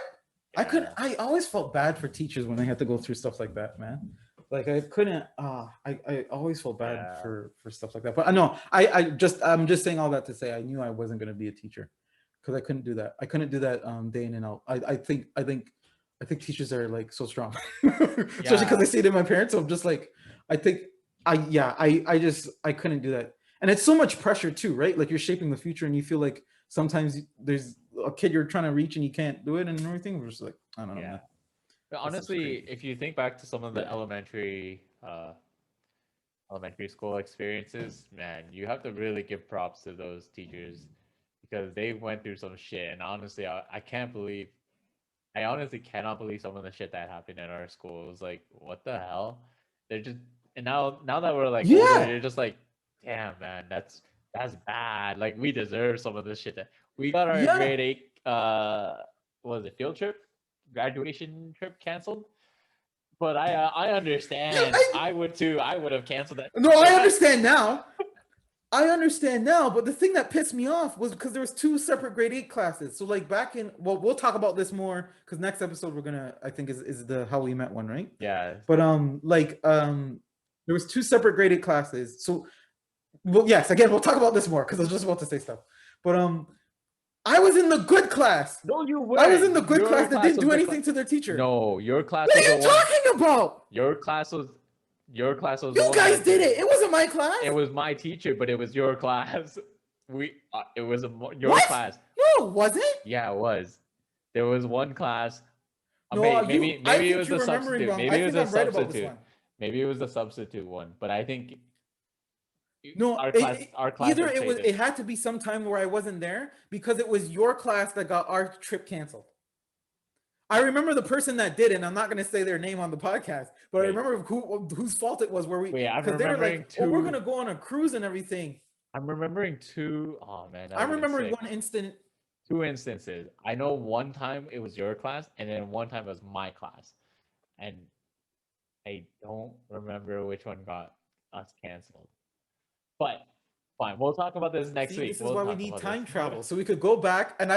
I couldn't. Yeah, I always felt bad for teachers when they had to go through stuff like that, man. Like I couldn't. I always felt bad yeah. for stuff like that. But I know. I'm just saying all that to say I knew I wasn't gonna be a teacher because I couldn't do that. I couldn't do that day in and out. I think teachers are like so strong, especially because Yeah, I see it in my parents. So I'm just like, I think I just I couldn't do that, and it's so much pressure too, right? Like you're shaping the future, and you feel like sometimes there's a kid you're trying to reach and you can't do it, and everything. We're just like, I don't know, yeah. man. But That's just honestly, crazy. if you think back to some of the Yeah. elementary school experiences, man, you have to really give props to those teachers because they went through some shit. And honestly, I can't believe, I honestly cannot believe some of the shit that happened at our school. It was like, what the hell? They're just, and now that we're like older, Yeah. you're just like, damn, man, that's bad. Like we deserve some of this shit. That we got our Yeah. grade 8, what was it, field trip, graduation trip canceled. But I Yeah. understand. I would too. I would have canceled that No, I trip. understand now. I understand now, but the thing that pissed me off was because there was two separate grade 8 classes. So like back in we'll talk about this more because next episode we're gonna I think is the how we met one, right? Yeah. But there was two separate grade 8 classes. So well yes, again we'll talk about this more because I was just about to say stuff. But I was in the good class. No, you I was in weren't. the good Your class that class didn't was do the anything to their teacher. No, your class What was are the you one. talking about? Your class was your class was the You one guys that did did it. it. It wasn't my class. It was my teacher, but it was your class. It was your What? class. No, it wasn't. Yeah, it was. There was one class. No, I Maybe it think was the you're remembering substitute. wrong. I Maybe it was think a I'm right about this substitute. one. Maybe it was the substitute one. But I think No, our class either rotated. it had to be some time where I wasn't there because it was your class that got our trip canceled. I remember the person that did it, and I'm not going to say their name on the podcast, but I Wait, remember whose fault it was where we, wait, I'm because they were remembering like, oh, we're going two. to go on a cruise and everything. I'm remembering two. Oh man, that would I'm have been remembering sick. one instant. Two instances. I know one time it was your class, and then one time it was my class, and I don't remember which one got us canceled. But fine, we'll talk about this next See, week. this is We'll why we talk need about time this. travel. So we could go back and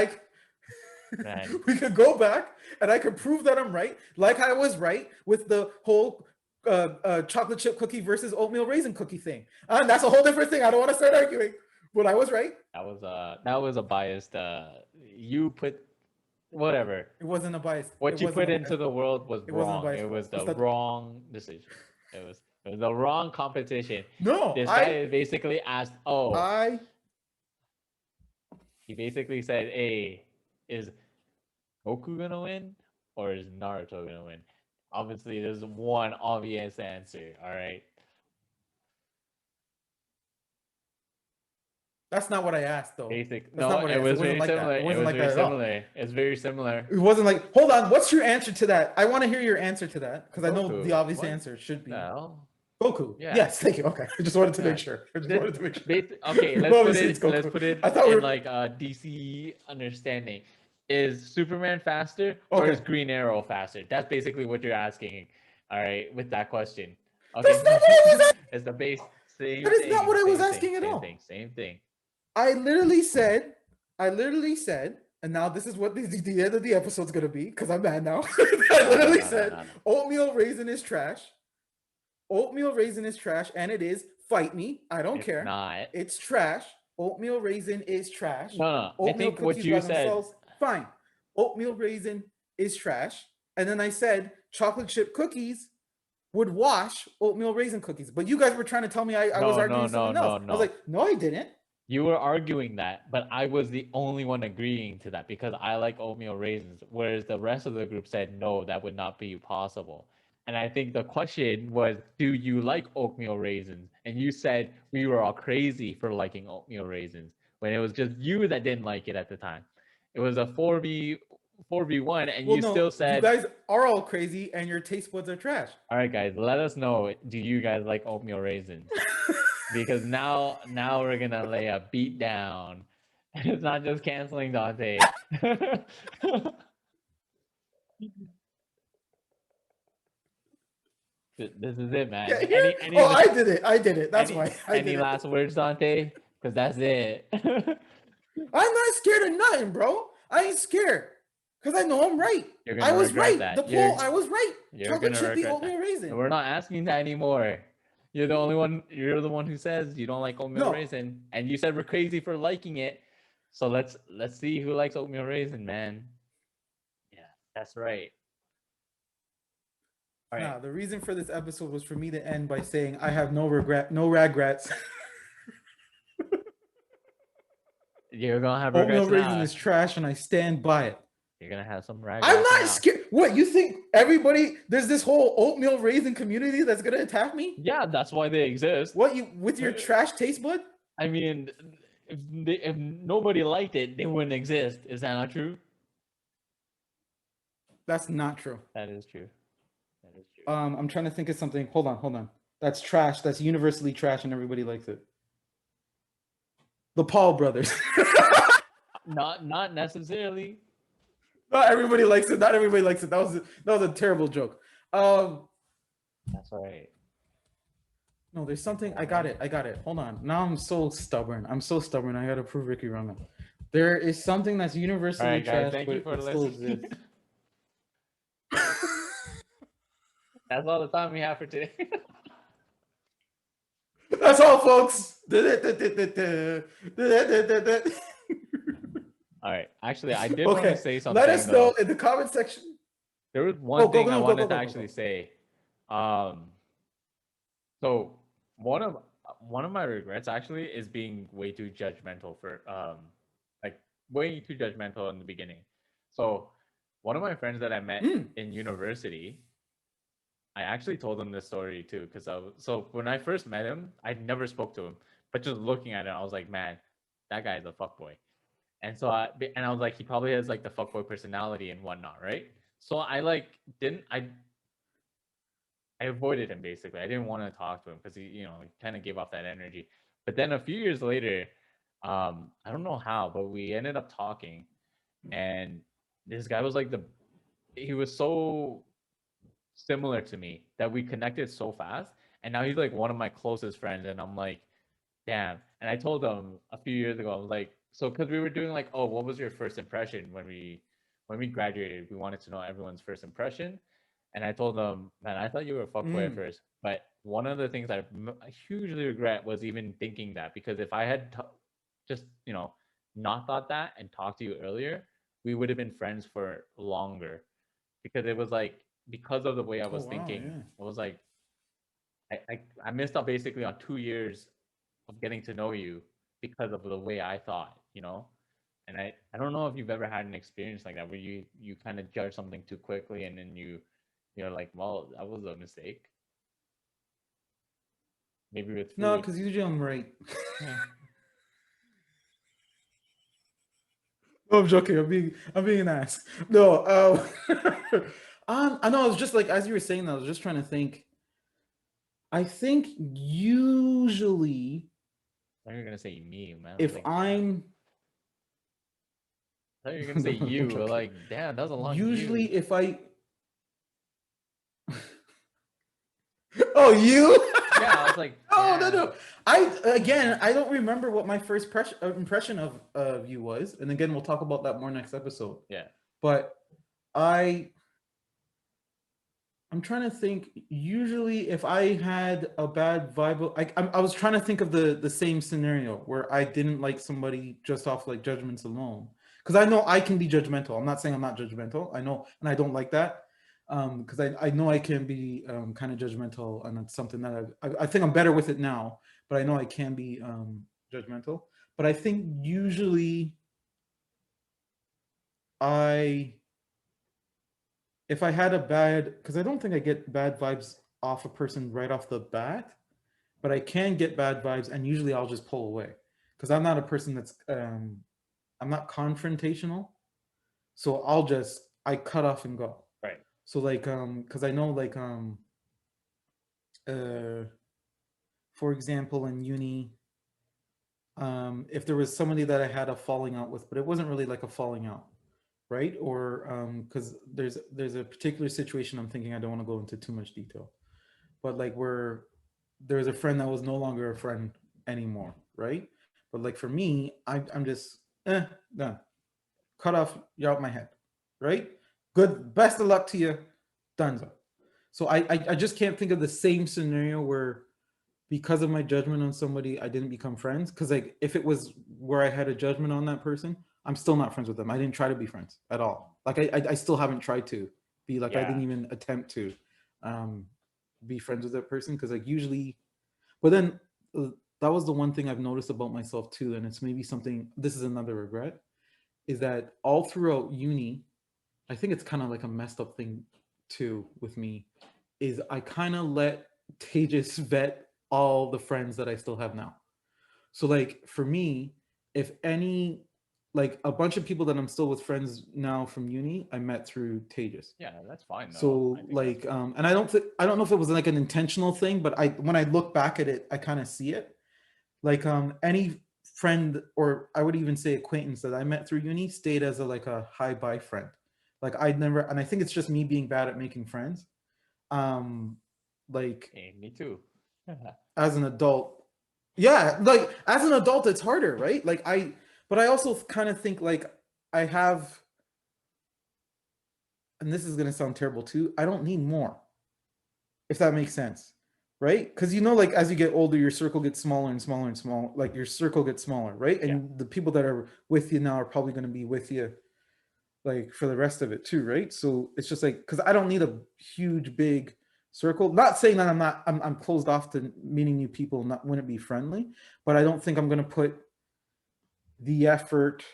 Man, we could go back and I could prove that I'm right, like I was right with the whole chocolate chip cookie versus oatmeal raisin cookie thing. And that's a whole different thing. I don't want to start arguing, but I was right. that was a biased. You put whatever. It wasn't a bias. What It you wasn't put a into bias. the world was It wasn't a wrong. bias. It was What's the that? wrong decision. It was the wrong competition. No, This guy basically asked, "Oh, I he basically said, hey, is Goku gonna win or is Naruto gonna win?" Obviously, there's one obvious answer. All right. That's not what I asked, though. Basic. That's No, not what I it asked. was It wasn't very like that. similar. It It wasn't was like very that at all. similar. It's very similar. It wasn't like, hold on, what's your answer to that? I want to hear your answer to that because I know Goku. the obvious What? answer should be No. Goku. Yeah. Yes, thank you. Okay, I just wanted to Yeah. make sure. I just wanted to make sure. Okay, Obviously, it's let's Goku. put it I thought we in were like DC understanding. Is Superman faster or okay. is Green Arrow faster? That's basically what you're asking. All right, with that question. That's Okay, not what I was asking. it's the base same That is not thing, what I was same thing, asking at same all. thing, same thing. I literally said, and now this is what the end of the episode's gonna be because I'm mad now. I literally said, oatmeal raisin is trash. Oatmeal raisin is trash, and it is. Fight me. I don't It's care. not. It's trash. Oatmeal raisin is trash. No, no. I Oatmeal think what cookies you by said. themselves, fine. Oatmeal raisin is trash. And then I said chocolate chip cookies would wash oatmeal raisin cookies. But you guys were trying to tell me I was arguing something else. I was like, no, I didn't. You were arguing that, but I was the only one agreeing to that because I like oatmeal raisins, whereas the rest of the group said no, that would not be possible. And I think the question was, do you like oatmeal raisins? And you said we were all crazy for liking oatmeal raisins when it was just you that didn't like it at the time. It was a 4v1, and Well, you no, still you said, guys are all crazy and your taste buds are trash. all right, guys, let us know. Do you guys like oatmeal raisins? Because now we're gonna lay a beat down. It's not just canceling Dante. This is it, man. Yeah, I did it. I did it. That's why. Any last words, Dante? Because that's it. I'm not scared of nothing, bro. I ain't scared because I know I'm right. I was right. That. The poll, I was right. You're gonna regret that. Raisin. We're not asking that anymore. You're the only one. You're the one who says you don't like oatmeal raisin, and you said we're crazy for liking it. So let's see who likes oatmeal raisin, man. Yeah, that's right. All right. Nah, the reason for this episode was for me to end by saying I have no regrets. You're gonna have regrets. Oatmeal raisin is trash, and I stand by it. You're gonna have some regrets. I'm not scared. What, you think everybody? There's this whole oatmeal raisin community that's gonna attack me? Yeah, that's why they exist. What, you with your trash taste bud? I mean, if nobody liked it, they wouldn't exist. Is that not true? That's not true. That is true. That is true. I'm trying to think of something. Hold on. That's trash. That's universally trash, and everybody likes it. The Paul brothers. Not necessarily. Not everybody likes it. Not everybody likes it. That was a terrible joke. That's right. No, there's something. I got it. Hold on. Now I'm so stubborn. I gotta prove Ricky wrong. There is something that's universally trash. Thank you for listening. That's all the time we have for today. That's all, folks. All right. Actually, I did want to say something. Let us know in the comment section. There was one thing I wanted to actually say. So one of my regrets actually is being way too judgmental for like way too judgmental in the beginning. So one of my friends that I met in university, I actually told him this story too, because so when I first met him, I never spoke to him, but just looking at him, I was like, man, that guy's a fuckboy. And so I was like, he probably has like the fuckboy personality and whatnot, right? So I avoided him basically. I didn't want to talk to him because he kind of gave off that energy. But then a few years later, I don't know how, but we ended up talking, and this guy was like he was so similar to me that we connected so fast, and now he's like one of my closest friends, and I'm like, damn. And I told him a few years ago, I was like, so because we were doing like, oh, what was your first impression when we graduated? We wanted to know everyone's first impression, and I told him, man, I thought you were a fuckboy at Mm. first, but one of the things I hugely regret was even thinking that, because if I had just not thought that and talked to you earlier, we would have been friends for longer, because it was like, because of the way I Oh was wow, thinking, yeah. it was like I missed out basically on 2 years of getting to know you because of the way I thought. And I don't know if you've ever had an experience like that where you kind of judge something too quickly, and then you're like, well, that was a mistake. Maybe with No, food. because usually I'm right. Yeah. No, I'm joking. I'm being an ass. No, I know. I was just like, as you were saying that, I was just trying to think. I think usually I thought you were gonna say me, man. I was if like, damn. I'm I thought you were gonna no, say no, I'm you. joking. Like, damn, that was a long you. Usually if I oh you Yeah, I was like, no, no, damn. no. I don't remember what my first impression of you was, and again we'll talk about that more next episode. Yeah. But I I'm trying to think. Usually, if I had a bad vibe, I was trying to think of the same scenario where I didn't like somebody just off like judgments alone. Because I know I can be judgmental. I'm not saying I'm not judgmental. I know, and I don't like that. Because I know I can be kind of judgmental, and it's something that I think I'm better with it now. But I know I can be judgmental. But I think usually I if I had a bad because I don't think I get bad vibes off a person right off the bat, but I can get bad vibes, and usually I'll just pull away because I'm not a person that's I'm not confrontational, so I cut off and go. Right. So like because I know like uh for example in uni if there was somebody that I had a falling out with, but it wasn't really like a falling out, right? Or because there's a particular situation I'm thinking I don't want to go into too much detail, but like where there's a friend that was no longer a friend anymore, right? But like for me, I'm just done, cut off, you're out my head, right? Good, best of luck to you, done. So I just can't think of the same scenario where because of my judgment on somebody I didn't become friends. Because like if it was where I had a judgment on that person, I'm still not friends with them. I didn't try to be friends at all. Like I still haven't tried to be like I Yeah. didn't even attempt to um be friends with that person because like usually but then that was the one thing I've noticed about myself too, and it's maybe something. This is another regret is that all throughout uni, I think it's kind of like a messed up thing too with me. Is I kind of let Tejas vet all the friends that I still have now. So like for me, if any like a bunch of people that I'm still with friends now from uni, I met through Tejas. Yeah, that's fine though. I So think that's like good. and I don't know if it was like an intentional thing, but I when I look back at it, I kind of see it. Like any friend or I would even say acquaintance that I met through uni stayed as a like a hi bye friend. Like I'd never and I think it's just me being bad at making friends. Um like Hey, me too. as an adult, yeah, like as an adult it's harder, right? Like but I also kind of think like I have and this is going to sound terrible too, I don't need more, if that makes sense, right? Because like as you get older your circle gets smaller and smaller and smaller, like your circle gets smaller, right? Yeah. And the people that are with you now are probably going to be with you like for the rest of it too, right? So it's just like because I don't need a huge big circle, not saying that I'm closed off to meeting new people, not wouldn't be friendly, but I don't think I'm going to put the effort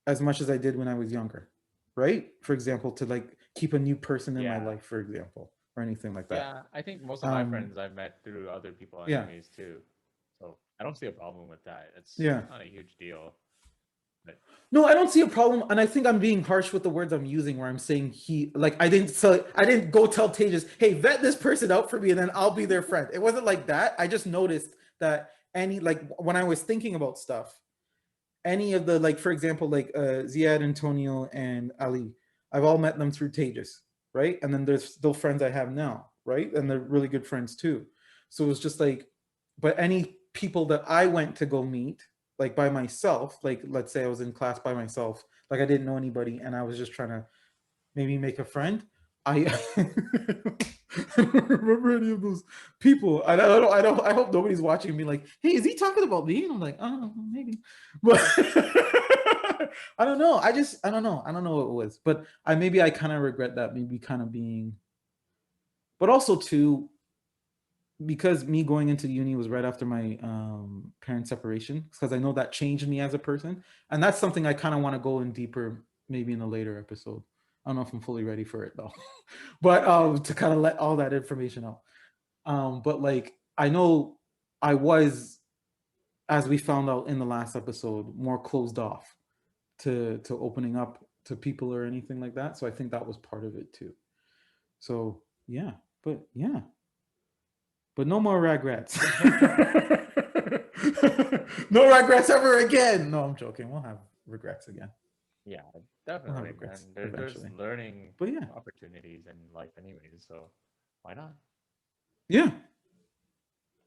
as much as I did when I was younger, right? For example, to like keep a new person in my Yeah. life, for example, or anything like that. Yeah, I think most of my friends I've met through other people Yeah, anyways too. So I don't see a problem with that. It's yeah. not a huge deal. But No, I don't see a problem, and I think I'm being harsh with the words I'm using. Where I'm saying he, like, I didn't go tell Tejas, hey, vet this person out for me, and then I'll be their friend. It wasn't like that. I just noticed that when I was thinking about stuff, any of the, like, for example, like Ziad, Antonio, and Ali, I've all met them through Tejas, right? And then there's still friends I have now, right? And they're really good friends too. So it's just like, but any people that I went to go meet, like by myself, like let's say I was in class by myself, like I didn't know anybody, and I was just trying to maybe make a friend. I I don't remember any of those people. I hope nobody's watching me like, hey, is he talking about me? And I'm like, oh, maybe. But I don't know. I don't know. I don't know what it was. But I kind of regret that, maybe kind of being, but also too, because me going into uni was right after my parent separation, because I know that changed me as a person. And that's something I kind of want to go in deeper maybe in a later episode. I don't know if I'm fully ready for it though. But to kind of let all that information out. But like I know I was, as we found out in the last episode, more closed off to opening up to people or anything like that. So I think that was part of it too. So yeah, but yeah, but no more regrets. No regrets ever again. No, I'm joking. We'll have regrets again. yeah, We'll have definitely, man. regrets There's eventually. learning But yeah, opportunities in life, anyways. So why not? yeah,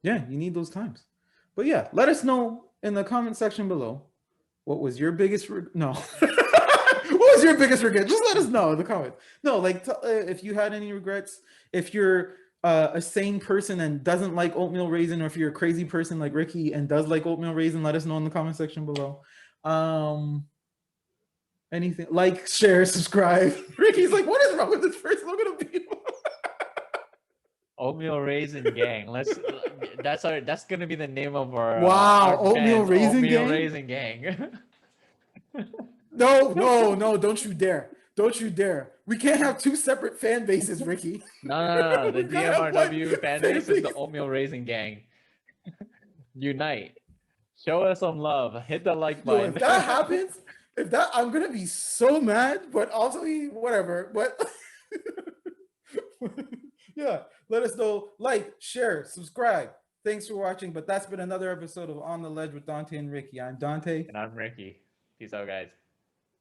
yeah. You need those times. But yeah, let us know in the comment section below what was your biggest no. What was your biggest regret? Just let us know in the comments. No, like if you had any regrets, if you're a sane person and doesn't like oatmeal raisin, or if you're a crazy person like Ricky and does like oatmeal raisin, let us know in the comment section below. Anything, like, share, subscribe. Ricky's like, what is wrong with this person? Look at him. Oatmeal Raisin Gang. That's gonna be the name of our Wow, oatmeal band, raisin Oatmeal gang. Raisin Gang. No, no, no! Don't you dare! Don't you dare! We can't have two separate fan bases, Ricky. No. The We gotta have one DMRW fan fan base is the base. Oatmeal Raisin Gang. Unite. Show us some love. Hit the like Yo, if button. that happens, I'm gonna be so mad. But also, whatever. But yeah, let us know. Like, share, subscribe. Thanks for watching. But that's been another episode of On the Ledge with Dante and Ricky. I'm Dante. And I'm Ricky. Peace out, guys.